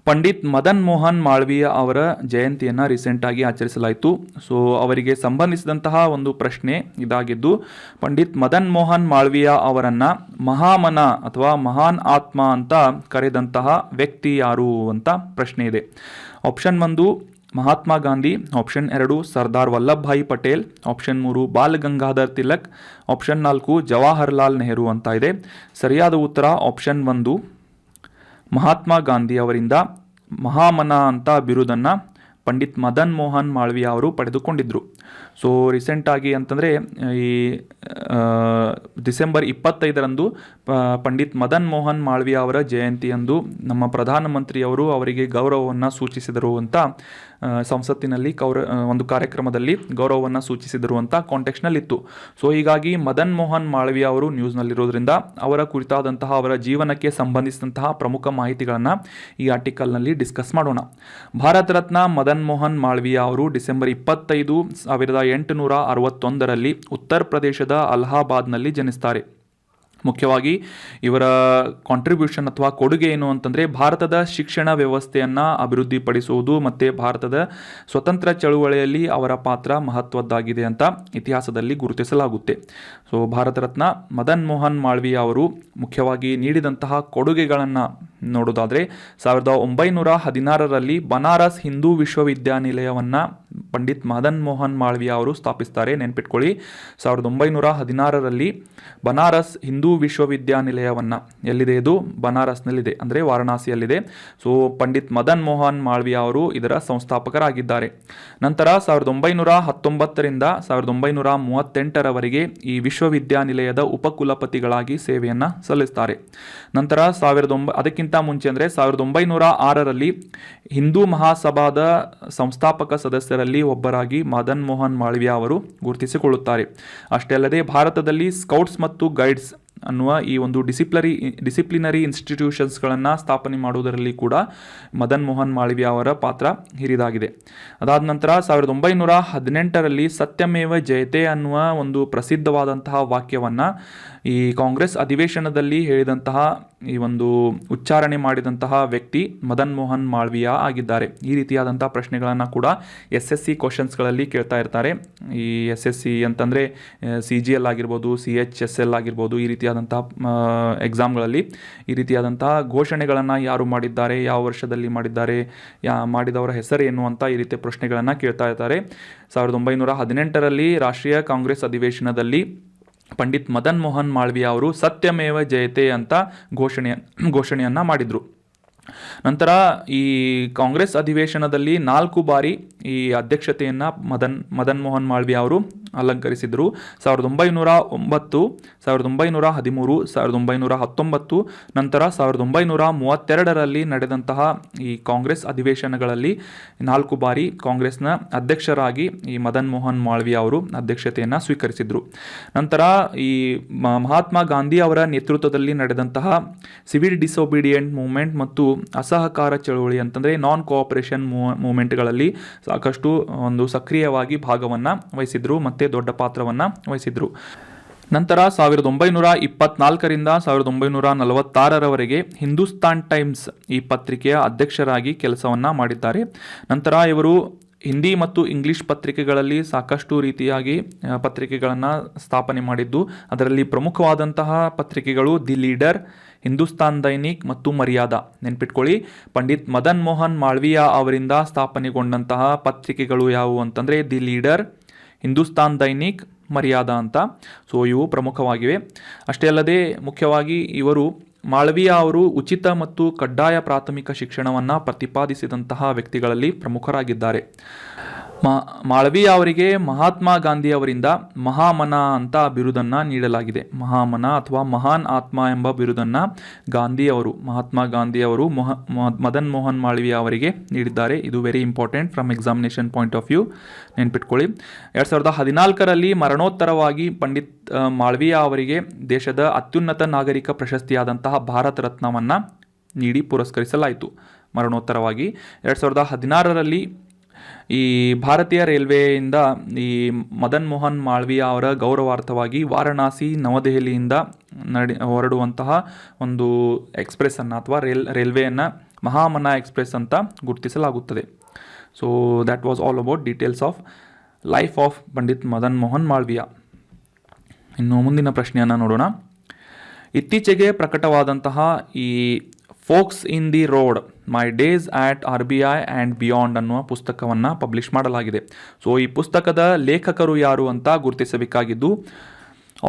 ಪಂಡಿತ್ ಮದನ್ ಮೋಹನ್ ಮಾಳವೀಯ ಅವರ ಜಯಂತಿಯನ್ನು ರೀಸೆಂಟಾಗಿ ಆಚರಿಸಲಾಯಿತು. ಸೊ ಅವರಿಗೆ ಸಂಬಂಧಿಸಿದಂತಹ ಒಂದು ಪ್ರಶ್ನೆ ಇದಾಗಿದ್ದು, ಪಂಡಿತ್ ಮದನ್ ಮೋಹನ್ ಮಾಳವೀಯ ಅವರನ್ನು ಮಹಾಮನ ಅಥವಾ ಮಹಾನ್ ಆತ್ಮ ಅಂತ ಕರೆದಂತಹ ವ್ಯಕ್ತಿ ಯಾರು ಅಂತ ಪ್ರಶ್ನೆ ಇದೆ. Option 1 Mahatma Gandhi, option 2 Sardar Vallabhbhai Patel, option 3 ball Gangadhar Tilak, option 4 Jawaharlal Nehru ಅಂತ ಇದೆ. ಸರಿಯಾದ ಉತ್ತರ ಆಪ್ಷನ್ 1 ಮಹಾತ್ಮ ಗಾಂಧಿ ಅವರಿಂದ ಮಹಾಮನ ಅಂತ ಬಿರುದನ್ನು ಪಂಡಿತ್ ಮದನ್ ಮೋಹನ್ ಮಾಳವೀಯ ಅವರು ಪಡೆದುಕೊಂಡಿದ್ದರು. ಸೊ ರೀಸೆಂಟಾಗಿ ಅಂತಂದರೆ ಈ ಡಿಸೆಂಬರ್ 25ರಂದು ಪಂಡಿತ್ ಮದನ್ ಮೋಹನ್ ಮಾಳವೀಯ ಅವರ ಜಯಂತಿಯಂದು ನಮ್ಮ ಪ್ರಧಾನಮಂತ್ರಿಯವರು ಅವರಿಗೆ ಗೌರವವನ್ನು ಸೂಚಿಸಿದರು ಅಂತ ಸಂಸತ್ತಿನಲ್ಲಿ ಒಂದು ಕಾರ್ಯಕ್ರಮದಲ್ಲಿ ಗೌರವವನ್ನು ಸೂಚಿಸಿದರು ಅಂತ ಕಾಂಟೆಕ್ಸ್ನಲ್ಲಿತ್ತು. ಸೊ ಹೀಗಾಗಿ ಮದನ್ ಮೋಹನ್ ಮಾಳವೀಯ ಅವರು ನ್ಯೂಸ್ನಲ್ಲಿರೋದ್ರಿಂದ ಅವರ ಕುರಿತಾದಂತಹ ಅವರ ಜೀವನಕ್ಕೆ ಸಂಬಂಧಿಸಿದಂತಹ ಪ್ರಮುಖ ಮಾಹಿತಿಗಳನ್ನು ಈ ಆರ್ಟಿಕಲ್ನಲ್ಲಿ ಡಿಸ್ಕಸ್ ಮಾಡೋಣ. ಭಾರತ ರತ್ನ ಮದನ್ ಮೋಹನ್ ಮಾಳವೀಯ ಅವರು ಡಿಸೆಂಬರ್ 25, 1861ರಲ್ಲಿ ಉತ್ತರ ಪ್ರದೇಶದ ಅಲಹಾಬಾದ್ನಲ್ಲಿ ಜನಿಸ್ತಾರೆ. ಮುಖ್ಯವಾಗಿ ಇವರ ಕಾಂಟ್ರಿಬ್ಯೂಷನ್ ಅಥವಾ ಕೊಡುಗೆ ಏನು ಅಂತಂದರೆ, ಭಾರತದ ಶಿಕ್ಷಣ ವ್ಯವಸ್ಥೆಯನ್ನು ಅಭಿವೃದ್ಧಿಪಡಿಸುವುದು ಮತ್ತು ಭಾರತದ ಸ್ವತಂತ್ರ ಚಳುವಳಿಯಲ್ಲಿ ಅವರ ಪಾತ್ರ ಮಹತ್ವದ್ದಾಗಿದೆ ಅಂತ ಇತಿಹಾಸದಲ್ಲಿ ಗುರುತಿಸಲಾಗುತ್ತೆ. ಸೊ ಭಾರತ ರತ್ನ ಮದನ್ ಮೋಹನ್ ಮಾಳವೀಯ ಅವರು ಮುಖ್ಯವಾಗಿ ನೀಡಿದಂತಹ ಕೊಡುಗೆಗಳನ್ನು ನೋಡೋದಾದರೆ 1916ರಲ್ಲಿ ಬನಾರಸ್ ಹಿಂದೂ ವಿಶ್ವವಿದ್ಯಾನಿಲಯವನ್ನು ಪಂಡಿತ್ ಮದನ್ ಮೋಹನ್ ಮಾಳವಿಯ ಅವರು ಸ್ಥಾಪಿಸ್ತಾರೆ. ನೆನ್ಪಿಟ್ಕೊಳ್ಳಿ, 1916ರಲ್ಲಿ ಬನಾರಸ್ ಹಿಂದೂ ವಿಶ್ವವಿದ್ಯಾನಿಲಯವನ್ನು, ಎಲ್ಲಿದೆ ಇದು? ಬನಾರಸ್ನಲ್ಲಿದೆ, ಅಂದರೆ ವಾರಣಾಸಿಯಲ್ಲಿದೆ. ಸೊ ಪಂಡಿತ್ ಮದನ್ ಮೋಹನ್ ಮಾಳವಿಯ ಅವರು ಇದರ ಸಂಸ್ಥಾಪಕರಾಗಿದ್ದಾರೆ. ನಂತರ 1919ರಿಂದ 1938ರವರೆಗೆ ಈ ವಿಶ್ವವಿದ್ಯಾನಿಲಯದ ಉಪಕುಲಪತಿಗಳಾಗಿ ಸೇವೆಯನ್ನು ಸಲ್ಲಿಸ್ತಾರೆ. ನಂತರ ಅದಕ್ಕಿಂತ ಮುಂಚೆ ಅಂದರೆ 1906ರಲ್ಲಿ ಹಿಂದೂ ಮಹಾಸಭಾದ ಸಂಸ್ಥಾಪಕ ಸದಸ್ಯರಲ್ಲಿ ಒಬ್ಬರಾಗಿ ಮದನ್ ಮೋಹನ್ ಮಾಳವಿಯ ಅವರು ಗುರುತಿಸಿಕೊಳ್ಳುತ್ತಾರೆ. ಅಷ್ಟೇ ಅಲ್ಲದೆ ಭಾರತದಲ್ಲಿ ಸ್ಕೌಟ್ಸ್ ಮತ್ತು ಗೈಡ್ಸ್ ಅನ್ನುವ ಈ ಒಂದು ಡಿಸಿಪ್ಲಿನರಿ ಇನ್ಸ್ಟಿಟ್ಯೂಷನ್ಸ್ಗಳನ್ನು ಸ್ಥಾಪನೆ ಮಾಡುವುದರಲ್ಲಿ ಕೂಡ ಮದನ್ ಮೋಹನ್ ಮಾಳವಿಯ ಅವರ ಪಾತ್ರ ಹಿರಿದಾಗಿದೆ. ಅದಾದ ನಂತರ 1918ರಲ್ಲಿ ಸತ್ಯಮೇವ ಜಯತೆ ಅನ್ನುವ ಒಂದು ಪ್ರಸಿದ್ಧವಾದಂತಹ ವಾಕ್ಯವನ್ನು ಈ ಕಾಂಗ್ರೆಸ್ ಅಧಿವೇಶನದಲ್ಲಿ ಹೇಳಿದಂತಹ ಈ ಒಂದು ಉಚ್ಚಾರಣೆ ಮಾಡಿದಂತಹ ವ್ಯಕ್ತಿ ಮದನ್ ಮೋಹನ್ ಮಾಳವಿಯ ಆಗಿದ್ದಾರೆ. ಈ ರೀತಿಯಾದಂತಹ ಪ್ರಶ್ನೆಗಳನ್ನು ಕೂಡ SSC ಕ್ವಶನ್ಸ್ಗಳಲ್ಲಿ ಕೇಳ್ತಾ ಇರ್ತಾರೆ. ಈ SSC ಅಂತಂದರೆ CGL ಆಗಿರ್ಬೋದು, CHSL ಆಗಿರ್ಬೋದು, ಈ ರೀತಿಯಾದಂತಹ ಎಕ್ಸಾಮ್ಗಳಲ್ಲಿ ಈ ರೀತಿಯಾದಂತಹ ಘೋಷಣೆಗಳನ್ನು ಯಾರು ಮಾಡಿದ್ದಾರೆ, ಯಾವ ವರ್ಷದಲ್ಲಿ ಮಾಡಿದ್ದಾರೆ, ಮಾಡಿದವರ ಹೆಸರೇನು ಅಂತ ಈ ರೀತಿಯ ಪ್ರಶ್ನೆಗಳನ್ನು ಕೇಳ್ತಾ ಇರ್ತಾರೆ. 1918ರಲ್ಲಿ ರಾಷ್ಟ್ರೀಯ ಕಾಂಗ್ರೆಸ್ ಅಧಿವೇಶನದಲ್ಲಿ ಪಂಡಿತ್ ಮದನ್ ಮೋಹನ್ ಮಾಳವಿಯ ಅವರು ಸತ್ಯಮೇವ ಜಯತೆ ಅಂತ ಘೋಷಣೆಯನ್ನು ಮಾಡಿದರು. ನಂತರ ಈ ಕಾಂಗ್ರೆಸ್ ಅಧಿವೇಶನದಲ್ಲಿ 4 ಬಾರಿ ಈ ಅಧ್ಯಕ್ಷತೆಯನ್ನು ಮದನ್ ಮೋಹನ್ ಮಾಳವಿಯ ಅವರು ಅಲಂಕರಿಸಿದರು. 1909, 1913, 1919, ನಂತರ 1932ರಲ್ಲಿ ನಡೆದಂತಹ ಈ ಕಾಂಗ್ರೆಸ್ ಅಧಿವೇಶನಗಳಲ್ಲಿ 4 ಬಾರಿ ಕಾಂಗ್ರೆಸ್ನ ಅಧ್ಯಕ್ಷರಾಗಿ ಈ ಮದನ್ ಮೋಹನ್ ಮಾಳವಿಯ ಅವರು ಅಧ್ಯಕ್ಷತೆಯನ್ನು ಸ್ವೀಕರಿಸಿದರು. ನಂತರ ಈ ಮಹಾತ್ಮ ಗಾಂಧಿ ಅವರ ನೇತೃತ್ವದಲ್ಲಿ ನಡೆದಂತಹ ಸಿವಿಲ್ ಡಿಸೊಬಿಡಿಯೆಂಟ್ ಮೂವ್ಮೆಂಟ್ ಮತ್ತು ಅಸಹಕಾರ ಚಳುವಳಿ ಅಂತಂದರೆ ನಾನ್ ಕೋಆಪರೇಷನ್ ಮೂವ್ಮೆಂಟ್ಗಳಲ್ಲಿ ಸಾಕಷ್ಟು ಒಂದು ಸಕ್ರಿಯವಾಗಿ ಭಾಗವನ್ನು ವಹಿಸಿದ್ರು ಮತ್ತು ದೊಡ್ಡ ಪಾತ್ರವನ್ನು ವಹಿಸಿದ್ರು. ನಂತರ 1924ರಿಂದ 1946ರವರೆಗೆ ಹಿಂದೂಸ್ತಾನ್ ಟೈಮ್ಸ್ ಈ ಪತ್ರಿಕೆಯ ಅಧ್ಯಕ್ಷರಾಗಿ ಕೆಲಸವನ್ನು ಮಾಡಿದ್ದಾರೆ. ನಂತರ ಇವರು ಹಿಂದಿ ಮತ್ತು ಇಂಗ್ಲಿಷ್ ಪತ್ರಿಕೆಗಳಲ್ಲಿ ಸಾಕಷ್ಟು ರೀತಿಯಾಗಿ ಪತ್ರಿಕೆಗಳನ್ನು ಸ್ಥಾಪನೆ ಮಾಡಿದ್ದು, ಅದರಲ್ಲಿ ಪ್ರಮುಖವಾದಂತಹ ಪತ್ರಿಕೆಗಳು ದಿ ಲೀಡರ್, ಹಿಂದೂಸ್ತಾನ್ ದೈನಿಕ್ ಮತ್ತು ಮರ್ಯಾದಾ. ನೆನ್ಪಿಟ್ಕೊಳ್ಳಿ, ಪಂಡಿತ್ ಮದನ್ ಮೋಹನ್ ಮಾಳವಿಯ ಅವರಿಂದ ಸ್ಥಾಪನೆಗೊಂಡಂತಹ ಪತ್ರಿಕೆಗಳು ಯಾವುವು ಅಂತಂದರೆ ದಿ ಲೀಡರ್, ಹಿಂದೂಸ್ತಾನ್ ದೈನಿಕ್, ಮರ್ಯಾದಾ ಅಂತ. ಸೊ ಇವು ಪ್ರಮುಖವಾಗಿವೆ. ಅಷ್ಟೇ ಅಲ್ಲದೆ ಮುಖ್ಯವಾಗಿ ಇವರು ಮಾಳವಿಯ ಅವರು ಉಚಿತ ಮತ್ತು ಕಡ್ಡಾಯ ಪ್ರಾಥಮಿಕ ಶಿಕ್ಷಣವನ್ನು ಪ್ರತಿಪಾದಿಸಿದಂತಹ ವ್ಯಕ್ತಿಗಳಲ್ಲಿ ಪ್ರಮುಖರಾಗಿದ್ದಾರೆ. ಮಾಳವಿಯ ಅವರಿಗೆ ಮಹಾತ್ಮ ಗಾಂಧಿ ಅವರಿಂದ ಮಹಾಮನ ಅಂತ ಬಿರುದನ್ನು ನೀಡಲಾಗಿದೆ. ಮಹಾಮನ ಅಥವಾ ಮಹಾನ್ ಆತ್ಮ ಎಂಬ ಬಿರುದನ್ನು ಮಹಾತ್ಮ ಗಾಂಧಿ ಅವರು ಮದನ್ ಮೋಹನ್ ಮಾಳವಿಯ ಅವರಿಗೆ ನೀಡಿದ್ದಾರೆ. ಇದು very important from examination point of view, ನೆನ್ಪಿಟ್ಕೊಳ್ಳಿ. 2014ರಲ್ಲಿ ಮರಣೋತ್ತರವಾಗಿ ಪಂಡಿತ್ ಮಾಳವಿಯ ಅವರಿಗೆ ದೇಶದ ಅತ್ಯುನ್ನತ ನಾಗರಿಕ ಪ್ರಶಸ್ತಿಯಾದಂತಹ ಭಾರತ ರತ್ನವನ್ನು ನೀಡಿ ಪುರಸ್ಕರಿಸಲಾಯಿತು. ಮರಣೋತ್ತರವಾಗಿ 2016ರಲ್ಲಿ ಈ ಭಾರತೀಯ ರೈಲ್ವೆಯಿಂದ ಈ ಮದನ್ ಮೋಹನ್ ಮಾಳವಿಯ ಅವರ ಗೌರವಾರ್ಥವಾಗಿ ವಾರಣಾಸಿ ನವದೆಹಲಿಯಿಂದ ಹೊರಡುವಂತಹ ಒಂದು ಎಕ್ಸ್ಪ್ರೆಸ್ಸನ್ನು ಅಥವಾ ರೈಲ್ವೆಯನ್ನು ಮಹಾಮನ ಎಕ್ಸ್ಪ್ರೆಸ್ ಅಂತ ಗುರುತಿಸಲಾಗುತ್ತದೆ. So that was all about details of life of Pandit Madan Mohan Malaviya. ಇನ್ನು ಮುಂದಿನ ಪ್ರಶ್ನೆಯನ್ನು ನೋಡೋಣ. ಇತ್ತೀಚೆಗೆ ಪ್ರಕಟವಾದಂತಹ ಈ ಫೋಕ್ಸ್ in the road, my days at RBI and beyond ಅನ್ನುವ ಪುಸ್ತಕವನ್ನು ಪಬ್ಲಿಷ್ ಮಾಡಲಾಗಿದೆ. ಸೊ ಈ ಪುಸ್ತಕದ ಲೇಖಕರು ಯಾರು ಅಂತ ಗುರುತಿಸಬೇಕಾಗಿದ್ದು,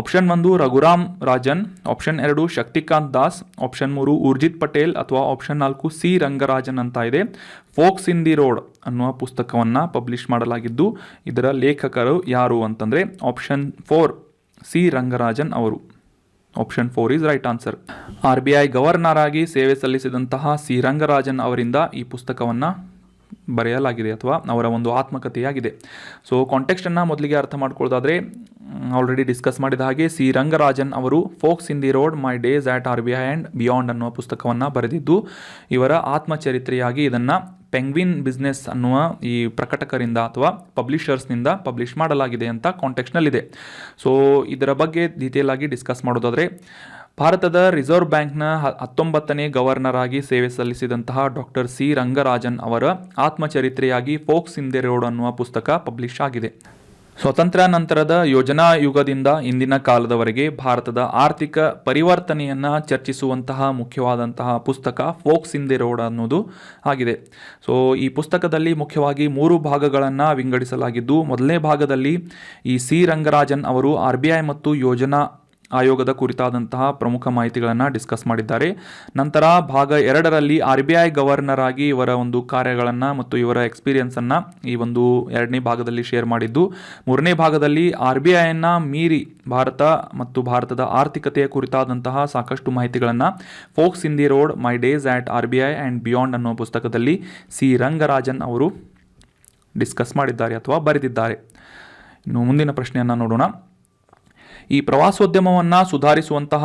option 1 Raghuram Rajan, option 2 Shaktikanta Das, option 3 Urjit Patel ಅಥವಾ ಆಪ್ಷನ್ 4 C ರಂಗರಾಜನ್ ಅಂತ ಇದೆ. ಫೋಕ್ಸ್ ಇನ್ ದಿ ರೋಡ್ ಅನ್ನುವ ಪುಸ್ತಕವನ್ನು ಪಬ್ಲಿಷ್ ಮಾಡಲಾಗಿದ್ದು, ಇದರ ಲೇಖಕರು ಯಾರು ಅಂತಂದರೆ ಆಪ್ಷನ್ 4 C ರಂಗರಾಜನ್ ಅವರು. Option 4 is right answer. RBI governor ಆಗಿ ಸೇವೆ ಸಲ್ಲಿಸಿದಂತಹ C ರಂಗರಾಜನ್ ಅವರಿಂದ ಈ ಪುಸ್ತಕವನ್ನು ಬರೆಯಲಾಗಿದೆ ಅಥವಾ ಅವರ ಒಂದು ಆತ್ಮಕಥೆಯಾಗಿದೆ. ಸೊ ಕಾಂಟೆಕ್ಸ್ಟನ್ನು ಮೊದಲಿಗೆ ಅರ್ಥ ಮಾಡ್ಕೊಳ್ಳೋದಾದರೆ, ಆಲ್ರೆಡಿ ಡಿಸ್ಕಸ್ ಮಾಡಿದ ಹಾಗೆ C ರಂಗರಾಜನ್ ಅವರು ಫೋಕ್ಸ್ in the road, my days at RBI and beyond ಅನ್ನುವ ಪುಸ್ತಕವನ್ನು ಬರೆದಿದ್ದು, ಇವರ ಆತ್ಮಚರಿತ್ರೆಯಾಗಿ ಇದನ್ನು ಪೆಂಗ್ವಿನ್ ಬಿಸ್ನೆಸ್ ಅನ್ನುವ ಈ ಪ್ರಕಟಕರಿಂದ ಅಥವಾ ಪಬ್ಲಿಷರ್ಸ್ನಿಂದ ಪಬ್ಲಿಷ್ ಮಾಡಲಾಗಿದೆ ಅಂತ ಕಾಂಟೆಕ್ಸ್ಟ್ನಲ್ಲಿದೆ. ಸೊ ಇದರ ಬಗ್ಗೆ ಡೀಟೇಲ್ ಆಗಿ ಡಿಸ್ಕಸ್ ಮಾಡೋದಾದರೆ, ಭಾರತದ ರಿಸರ್ವ್ ಬ್ಯಾಂಕ್ನ 19ನೇ ಗವರ್ನರ್ ಆಗಿ ಸೇವೆ ಸಲ್ಲಿಸಿದಂತಹ ಡಾಕ್ಟರ್ C ರಂಗರಾಜನ್ ಅವರ ಆತ್ಮಚರಿತ್ರೆಯಾಗಿ ಫೋಕ್ಸ್ ಇನ್ ದಿ ರೋಡ್ ಅನ್ನುವ ಪುಸ್ತಕ ಪಬ್ಲಿಷ್ ಆಗಿದೆ. ಸ್ವತಂತ್ರ ನಂತರದ ಯೋಜನಾ ಯುಗದಿಂದ ಇಂದಿನ ಕಾಲದವರೆಗೆ ಭಾರತದ ಆರ್ಥಿಕ ಪರಿವರ್ತನೆಯನ್ನು ಚರ್ಚಿಸುವಂತಹ ಮುಖ್ಯವಾದಂತಹ ಪುಸ್ತಕ ಫೋಕ್ಸ್ ಇನ್ ದಿ ರೋಡ್ ಅನ್ನೋದು ಆಗಿದೆ. ಸೊ ಈ ಪುಸ್ತಕದಲ್ಲಿ ಮುಖ್ಯವಾಗಿ 3 ಭಾಗಗಳನ್ನು ವಿಂಗಡಿಸಲಾಗಿದ್ದು, ಮೊದಲನೇ ಭಾಗದಲ್ಲಿ ಈ ಸಿ ರಂಗರಾಜನ್ ಅವರು RBI ಮತ್ತು ಯೋಜನಾ ಆಯೋಗದ ಕುರಿತಾದಂತಹ ಪ್ರಮುಖ ಮಾಹಿತಿಗಳನ್ನು ಡಿಸ್ಕಸ್ ಮಾಡಿದ್ದಾರೆ. ನಂತರ ಭಾಗ 2ರಲ್ಲಿ RBI ಗವರ್ನರ್ ಆಗಿ ಇವರ ಒಂದು ಕಾರ್ಯಗಳನ್ನು ಮತ್ತು ಇವರ ಎಕ್ಸ್ಪೀರಿಯನ್ಸನ್ನು ಈ ಒಂದು 2ನೇ ಭಾಗದಲ್ಲಿ ಶೇರ್ ಮಾಡಿದ್ದು, 3ನೇ ಭಾಗದಲ್ಲಿ RBIಯನ್ನು ಮೀರಿ ಭಾರತ ಮತ್ತು ಭಾರತದ ಆರ್ಥಿಕತೆಯ ಕುರಿತಾದಂತಹ ಸಾಕಷ್ಟು ಮಾಹಿತಿಗಳನ್ನು ಫೋಕ್ಸ್ in the road, my days at RBI and beyond ಅನ್ನೋ ಪುಸ್ತಕದಲ್ಲಿ ಸಿ ರಂಗರಾಜನ್ ಅವರು ಡಿಸ್ಕಸ್ ಮಾಡಿದ್ದಾರೆ ಅಥವಾ ಬರೆದಿದ್ದಾರೆ. ಇನ್ನು ಮುಂದಿನ ಪ್ರಶ್ನೆಯನ್ನು ನೋಡೋಣ. ಈ ಪ್ರವಾಸೋದ್ಯಮವನ್ನು ಸುಧಾರಿಸುವಂತಹ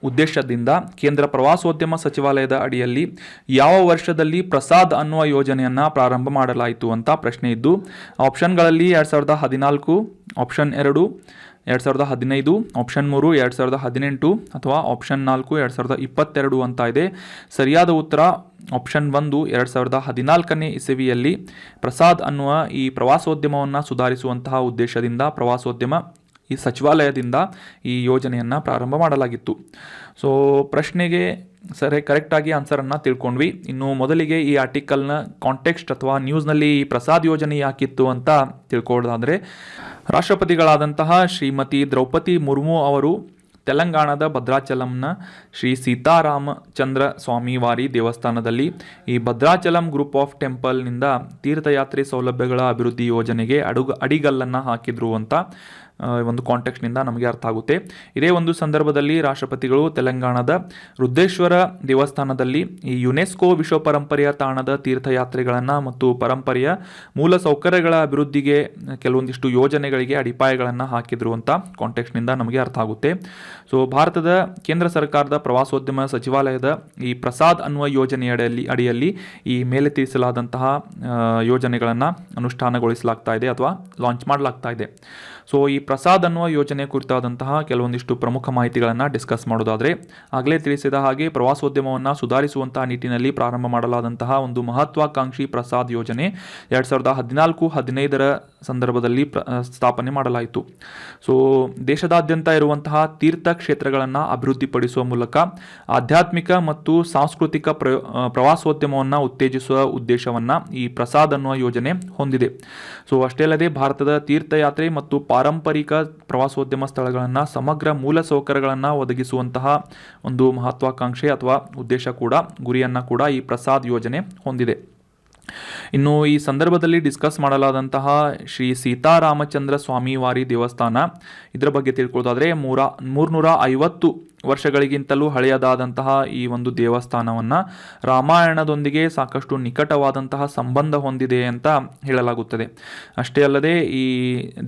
ಉದ್ದೇಶದಿಂದ ಕೇಂದ್ರ ಪ್ರವಾಸೋದ್ಯಮ ಸಚಿವಾಲಯದ ಅಡಿಯಲ್ಲಿ ಯಾವ ವರ್ಷದಲ್ಲಿ ಪ್ರಸಾದ್ ಅನ್ನುವ ಯೋಜನೆಯನ್ನು ಪ್ರಾರಂಭ ಮಾಡಲಾಯಿತು ಅಂತ ಪ್ರಶ್ನೆ ಇದ್ದು, ಆಪ್ಷನ್ಗಳಲ್ಲಿ 2014, ಆಪ್ಷನ್ 2 2015, ಆಪ್ಷನ್ 3 2018 ಅಥವಾ ಆಪ್ಷನ್ 4 2022 ಅಂತ ಇದೆ. ಸರಿಯಾದ ಉತ್ತರ ಆಪ್ಷನ್ 1 2014ನೇ ಇಸವಿಯಲ್ಲಿ ಪ್ರಸಾದ್ ಅನ್ನುವ ಈ ಪ್ರವಾಸೋದ್ಯಮವನ್ನು ಸುಧಾರಿಸುವಂತಹ ಉದ್ದೇಶದಿಂದ ಪ್ರವಾಸೋದ್ಯಮ ಈ ಸಚಿವಾಲಯದಿಂದ ಈ ಯೋಜನೆಯನ್ನು ಪ್ರಾರಂಭ ಮಾಡಲಾಗಿತ್ತು. ಸೊ ಪ್ರಶ್ನೆಗೆ ಕರೆಕ್ಟಾಗಿ ಆನ್ಸರನ್ನು ತಿಳ್ಕೊಂಡ್ವಿ. ಇನ್ನು ಮೊದಲಿಗೆ ಈ ಆರ್ಟಿಕಲ್ನ ಕಾಂಟೆಕ್ಸ್ಟ್ ಅಥವಾ ನ್ಯೂಸ್ನಲ್ಲಿ ಈ ಪ್ರಸಾದ್ ಯೋಜನೆ ಯಾಕಿತ್ತು ಅಂತ ತಿಳ್ಕೊಳ್ಳೋದಾದರೆ, ರಾಷ್ಟ್ರಪತಿಗಳಾದಂತಹ ಶ್ರೀಮತಿ ದ್ರೌಪದಿ ಮುರ್ಮು ಅವರು ತೆಲಂಗಾಣದ ಭದ್ರಾಚಲಂನ ಶ್ರೀ ಸೀತಾರಾಮಚಂದ್ರ ಸ್ವಾಮಿ ವಾರಿ ದೇವಸ್ಥಾನದಲ್ಲಿ ಈ ಭದ್ರಾಚಲಂ ಗ್ರೂಪ್ ಆಫ್ ಟೆಂಪಲ್ನಿಂದ ತೀರ್ಥಯಾತ್ರೆ ಸೌಲಭ್ಯಗಳ ಅಭಿವೃದ್ಧಿ ಯೋಜನೆಗೆ ಅಡಿಗಲ್ಲನ್ನು ಹಾಕಿದ್ರು ಅಂತ ಒಂದು ಕಾಂಟೆಕ್ಸ್ಟ್ನಿಂದ ನಮಗೆ ಅರ್ಥ ಆಗುತ್ತೆ. ಇದೇ ಒಂದು ಸಂದರ್ಭದಲ್ಲಿ ರಾಷ್ಟ್ರಪತಿಗಳು ತೆಲಂಗಾಣದ ರುದ್ರೇಶ್ವರ ದೇವಸ್ಥಾನದಲ್ಲಿ ಈ ಯುನೆಸ್ಕೋ ವಿಶ್ವ ಪರಂಪರೆಯ ತಾಣದ ತೀರ್ಥಯಾತ್ರೆಗಳನ್ನು ಮತ್ತು ಪರಂಪರೆಯ ಮೂಲ ಸೌಕರ್ಯಗಳ ಅಭಿವೃದ್ಧಿಗೆ ಕೆಲವೊಂದಿಷ್ಟು ಯೋಜನೆಗಳಿಗೆ ಅಡಿಪಾಯಗಳನ್ನು ಹಾಕಿದ್ರು ಅಂತ ಕಾಂಟೆಕ್ಸ್ಟ್ನಿಂದ ನಮಗೆ ಅರ್ಥ ಆಗುತ್ತೆ. ಸೊ ಭಾರತದ ಕೇಂದ್ರ ಸರ್ಕಾರದ ಪ್ರವಾಸೋದ್ಯಮ ಸಚಿವಾಲಯದ ಈ ಪ್ರಸಾದ್ ಅನ್ನುವ ಯೋಜನೆಯ ಅಡಿಯಲ್ಲಿ ಈ ಮೇಲೆ ತಿಳಿಸಲಾದಂತಹ ಯೋಜನೆಗಳನ್ನು ಅನುಷ್ಠಾನಗೊಳಿಸಲಾಗ್ತಾ ಇದೆ ಅಥವಾ ಲಾಂಚ್ ಮಾಡಲಾಗ್ತಾ ಇದೆ. ಸೊ ಈ ಪ್ರಸಾದ್ ಅನ್ನುವ ಯೋಜನೆ ಕುರಿತಾದಂತಹ ಕೆಲವೊಂದಿಷ್ಟು ಪ್ರಮುಖ ಮಾಹಿತಿಗಳನ್ನು ಡಿಸ್ಕಸ್ ಮಾಡೋದಾದರೆ, ಆಗಲೇ ತಿಳಿಸಿದ ಹಾಗೆ ಪ್ರವಾಸೋದ್ಯಮವನ್ನು ಸುಧಾರಿಸುವಂತಹ ನಿಟ್ಟಿನಲ್ಲಿ ಪ್ರಾರಂಭ ಮಾಡಲಾದಂತಹ ಒಂದು ಮಹತ್ವಾಕಾಂಕ್ಷಿ ಪ್ರಸಾದ್ ಯೋಜನೆ 2014-15ರ ಸಂದರ್ಭದಲ್ಲಿ ಸ್ಥಾಪನೆ ಮಾಡಲಾಯಿತು. ಸೊ ದೇಶದಾದ್ಯಂತ ಇರುವಂತಹ ತೀರ್ಥ ಕ್ಷೇತ್ರಗಳನ್ನು ಅಭಿವೃದ್ಧಿಪಡಿಸುವ ಮೂಲಕ ಆಧ್ಯಾತ್ಮಿಕ ಮತ್ತು ಸಾಂಸ್ಕೃತಿಕ ಪ್ರವಾಸೋದ್ಯಮವನ್ನು ಉತ್ತೇಜಿಸುವ ಉದ್ದೇಶವನ್ನು ಈ ಪ್ರಸಾದ್ ಅನ್ನುವ ಯೋಜನೆ ಹೊಂದಿದೆ. ಸೊ ಅಷ್ಟೇ ಅಲ್ಲದೆ ಭಾರತದ ತೀರ್ಥಯಾತ್ರೆ ಮತ್ತು ಪಾರಂಪರಿಕ ಪ್ರವಾಸೋದ್ಯಮ ಸ್ಥಳಗಳನ್ನು ಸಮಗ್ರ ಮೂಲ ಸೌಕರ್ಯಗಳನ್ನು ಒದಗಿಸುವಂತಹ ಒಂದು ಮಹತ್ವಾಕಾಂಕ್ಷೆ ಅಥವಾ ಉದ್ದೇಶ ಕೂಡ, ಗುರಿಯನ್ನು ಕೂಡ ಈ ಪ್ರಸಾದ್ ಯೋಜನೆ ಹೊಂದಿದೆ. ಇನ್ನು ಈ ಸಂದರ್ಭದಲ್ಲಿ ಡಿಸ್ಕಸ್ ಮಾಡಲಾದಂತಹ ಶ್ರೀ ಸೀತಾರಾಮಚಂದ್ರ ಸ್ವಾಮಿ ವಾರಿ ದೇವಸ್ಥಾನ, ಇದರ ಬಗ್ಗೆ ತಿಳ್ಕೊಳ್ಳೋದಾದರೆ 350 ವರ್ಷಗಳಿಗಿಂತಲೂ ಹಳೆಯದಾದಂತಹ ಈ ಒಂದು ದೇವಸ್ಥಾನವನ್ನು ರಾಮಾಯಣದೊಂದಿಗೆ ಸಾಕಷ್ಟು ನಿಕಟವಾದಂತಹ ಸಂಬಂಧ ಹೊಂದಿದೆ ಅಂತ ಹೇಳಲಾಗುತ್ತದೆ. ಅಷ್ಟೇ ಅಲ್ಲದೆ ಈ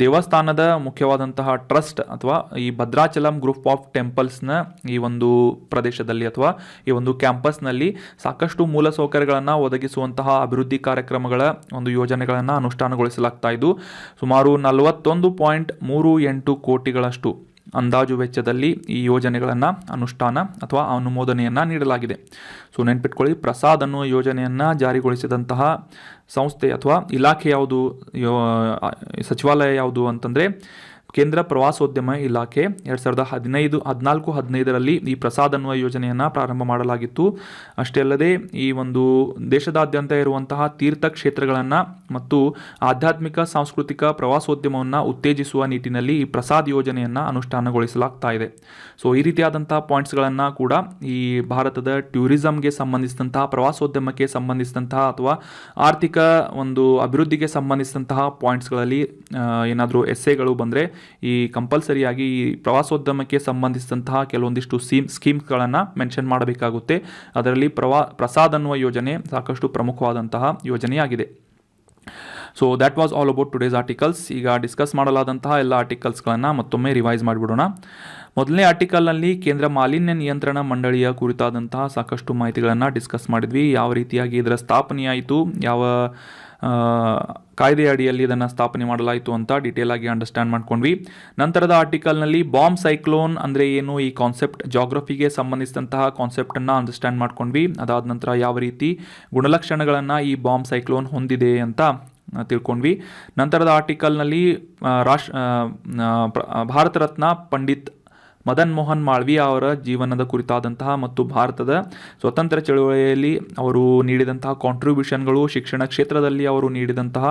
ದೇವಸ್ಥಾನದ ಮುಖ್ಯವಾದಂತಹ ಟ್ರಸ್ಟ್ ಅಥವಾ ಈ ಭದ್ರಾಚಲಂ ಗ್ರೂಪ್ ಆಫ್ ಟೆಂಪಲ್ಸ್ನ ಈ ಒಂದು ಪ್ರದೇಶದಲ್ಲಿ ಅಥವಾ ಈ ಒಂದು ಕ್ಯಾಂಪಸ್ನಲ್ಲಿ ಸಾಕಷ್ಟು ಮೂಲಸೌಕರ್ಯಗಳನ್ನು ಒದಗಿಸುವಂತಹ ಅಭಿವೃದ್ಧಿ ಕಾರ್ಯಕ್ರಮಗಳ ಒಂದು ಯೋಜನೆಗಳನ್ನು ಅನುಷ್ಠಾನಗೊಳಿಸಲಾಗ್ತಾ ಇದ್ದು, ಸುಮಾರು 41.38 ಕೋಟಿಗಳಷ್ಟು ಅಂದಾಜು ವೆಚ್ಚದಲ್ಲಿ ಈ ಯೋಜನೆಗಳನ್ನು ಅನುಷ್ಠಾನ ಅಥವಾ ಅನುಮೋದನೆಯನ್ನು ನೀಡಲಾಗಿದೆ. ಸೊ ನೆನ್ಪಿಟ್ಕೊಳ್ಳಿ, ಪ್ರಸಾದ್ ಅನ್ನುವ ಯೋಜನೆಯನ್ನು ಜಾರಿಗೊಳಿಸಿದಂತಹ ಸಂಸ್ಥೆ ಅಥವಾ ಇಲಾಖೆ ಯಾವುದು, ಸಚಿವಾಲಯ ಯಾವುದು ಅಂತಂದರೆ ಕೇಂದ್ರ ಪ್ರವಾಸೋದ್ಯಮ ಇಲಾಖೆ. 2014-15ರಲ್ಲಿ ಈ ಪ್ರಸಾದ್ ಅನ್ನುವ ಯೋಜನೆಯನ್ನು ಪ್ರಾರಂಭ ಮಾಡಲಾಗಿತ್ತು. ಅಷ್ಟೇ ಅಲ್ಲದೆ ಈ ಒಂದು ದೇಶದಾದ್ಯಂತ ಇರುವಂತಹ ತೀರ್ಥ ಕ್ಷೇತ್ರಗಳನ್ನು ಮತ್ತು ಆಧ್ಯಾತ್ಮಿಕ ಸಾಂಸ್ಕೃತಿಕ ಪ್ರವಾಸೋದ್ಯಮವನ್ನು ಉತ್ತೇಜಿಸುವ ನಿಟ್ಟಿನಲ್ಲಿ ಈ ಪ್ರಸಾದ್ ಯೋಜನೆಯನ್ನು ಅನುಷ್ಠಾನಗೊಳಿಸಲಾಗ್ತಾ ಇದೆ. ಸೊ ಈ ರೀತಿಯಾದಂತಹ ಪಾಯಿಂಟ್ಸ್ಗಳನ್ನು ಕೂಡ ಈ ಭಾರತದ ಟೂರಿಸಂಗೆ ಸಂಬಂಧಿಸಿದಂತಹ, ಪ್ರವಾಸೋದ್ಯಮಕ್ಕೆ ಸಂಬಂಧಿಸಿದಂತಹ ಅಥವಾ ಆರ್ಥಿಕ ಒಂದು ಅಭಿವೃದ್ಧಿಗೆ ಸಂಬಂಧಿಸಿದಂತಹ ಪಾಯಿಂಟ್ಸ್ಗಳಲ್ಲಿ ಏನಾದರೂ ಎಸ್ಸೆಗಳು ಬಂದರೆ ಈ ಕಂಪಲ್ಸರಿಯಾಗಿ ಈ ಪ್ರವಾಸೋದ್ಯಮಕ್ಕೆ ಸಂಬಂಧಿಸಿದಂತಹ ಕೆಲವೊಂದಿಷ್ಟು ಸ್ಕೀಮ್ಸ್ಗಳನ್ನು ಮೆನ್ಷನ್ ಮಾಡಬೇಕಾಗುತ್ತೆ. ಅದರಲ್ಲಿ ಪ್ರಸಾದ್ ಅನ್ನುವ ಯೋಜನೆ ಸಾಕಷ್ಟು ಪ್ರಮುಖವಾದಂತಹ ಯೋಜನೆಯಾಗಿದೆ. So that was all about today's articles. ಈಗ ಡಿಸ್ಕಸ್ ಮಾಡಲಾದಂತಹ ಎಲ್ಲ ಆರ್ಟಿಕಲ್ಸ್ಗಳನ್ನು ಮತ್ತೊಮ್ಮೆ ರಿವೈಸ್ ಮಾಡಿಬಿಡೋಣ. ಮೊದಲನೇ ಆರ್ಟಿಕಲ್ನಲ್ಲಿ ಕೇಂದ್ರ ಮಾಲಿನ್ಯ ನಿಯಂತ್ರಣ ಮಂಡಳಿಯ ಕುರಿತಾದಂತಹ ಸಾಕಷ್ಟು ಮಾಹಿತಿಗಳನ್ನು ಡಿಸ್ಕಸ್ ಮಾಡಿದ್ವಿ. ಯಾವ ರೀತಿಯಾಗಿ ಇದರ ಸ್ಥಾಪನೆಯಾಯಿತು, ಯಾವ ಕಾಯ್ದೆ ಅಡಿಯಲ್ಲಿ ಇದನ್ನು ಸ್ಥಾಪನೆ ಮಾಡಲಾಯಿತು ಅಂತ ಡೀಟೇಲ್ ಆಗಿ ಅಂಡರ್ಸ್ಟ್ಯಾಂಡ್ ಮಾಡ್ಕೊಂಡ್ವಿ. ನಂತರದ ಆರ್ಟಿಕಲ್ನಲ್ಲಿ ಬಾಂಬ್ ಸೈಕ್ಲೋನ್ ಅಂದರೆ ಏನು, ಈ ಕಾನ್ಸೆಪ್ಟ್ ಜಾಗ್ರಫಿಗೆ ಸಂಬಂಧಿಸಿದಂತಹ ಕಾನ್ಸೆಪ್ಟನ್ನು ಅಂಡರ್ಸ್ಟ್ಯಾಂಡ್ ಮಾಡ್ಕೊಂಡ್ವಿ. ಅದಾದ ನಂತರ ಯಾವ ರೀತಿ ಗುಣಲಕ್ಷಣಗಳನ್ನು ಈ ಬಾಂಬ್ ಸೈಕ್ಲೋನ್ ಹೊಂದಿದೆ ಅಂತ ತಿಳ್ಕೊಂಡ್ವಿ. ನಂತರದ ಆರ್ಟಿಕಲ್ನಲ್ಲಿ ಭಾರತ ರತ್ನ ಪಂಡಿತ್ ಮದನ್ ಮೋಹನ್ ಮಾಳ್ವಿಯ ಅವರ ಜೀವನದ ಕುರಿತಾದಂತಹ ಮತ್ತು ಭಾರತದ ಸ್ವತಂತ್ರ ಚಳುವಳಿಯಲ್ಲಿ ಅವರು ನೀಡಿದಂತಹ ಕಾಂಟ್ರಿಬ್ಯೂಷನ್ಗಳು, ಶಿಕ್ಷಣ ಕ್ಷೇತ್ರದಲ್ಲಿ ಅವರು ನೀಡಿದಂತಹ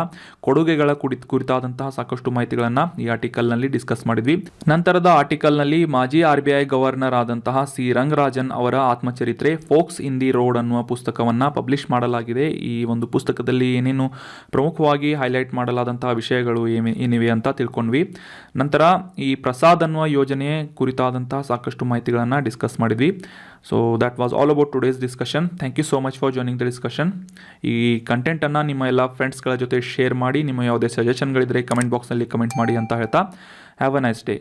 ಕೊಡುಗೆಗಳ ಕುರಿತಾದಂತಹ ಸಾಕಷ್ಟು ಮಾಹಿತಿಗಳನ್ನು ಈ ಆರ್ಟಿಕಲ್ನಲ್ಲಿ ಡಿಸ್ಕಸ್ ಮಾಡಿದ್ವಿ. ನಂತರದ ಆರ್ಟಿಕಲ್ನಲ್ಲಿ ಮಾಜಿ RBI ಗವರ್ನರ್ ಆದಂತಹ ಸಿ ರಂಗರಾಜನ್ ಅವರ ಆತ್ಮಚರಿತ್ರೆ ಫೋಕ್ಸ್ ಇನ್ ದಿ ರೋಡ್ ಅನ್ನುವ ಪುಸ್ತಕವನ್ನು ಪಬ್ಲಿಷ್ ಮಾಡಲಾಗಿದೆ. ಈ ಒಂದು ಪುಸ್ತಕದಲ್ಲಿ ಏನೇನು ಪ್ರಮುಖವಾಗಿ ಹೈಲೈಟ್ ಮಾಡಲಾದಂತಹ ವಿಷಯಗಳು ಏನಿವೆ ಅಂತ ತಿಳ್ಕೊಂಡ್ವಿ. ನಂತರ ಈ ಪ್ರಸಾದ್ ಅನ್ನುವ ಯೋಜನೆ ಕುರಿತಾದಂತಹ ಸಾಕಷ್ಟು ಮಾಹಿತಿಗಳನ್ನು ಡಿಸ್ಕಸ್ ಮಾಡಿದ್ವಿ. So that was all about today's discussion. Thank you so much for joining the discussion. ಈ ಕಂಟೆಂಟನ್ನು ನಿಮ್ಮ ಎಲ್ಲ ಫ್ರೆಂಡ್ಸ್ಗಳ ಜೊತೆ ಶೇರ್ ಮಾಡಿ. ನಿಮ್ಮ ಯಾವುದೇ ಸಜೆಷನ್ಗಳಿದ್ದರೆ ಕಮೆಂಟ್ ಬಾಕ್ಸ್ನಲ್ಲಿ ಕಮೆಂಟ್ ಮಾಡಿ ಅಂತ ಹೇಳ್ತಾ ಹ್ಯಾವ್ ಅ ನೈಸ್ ಡೇ.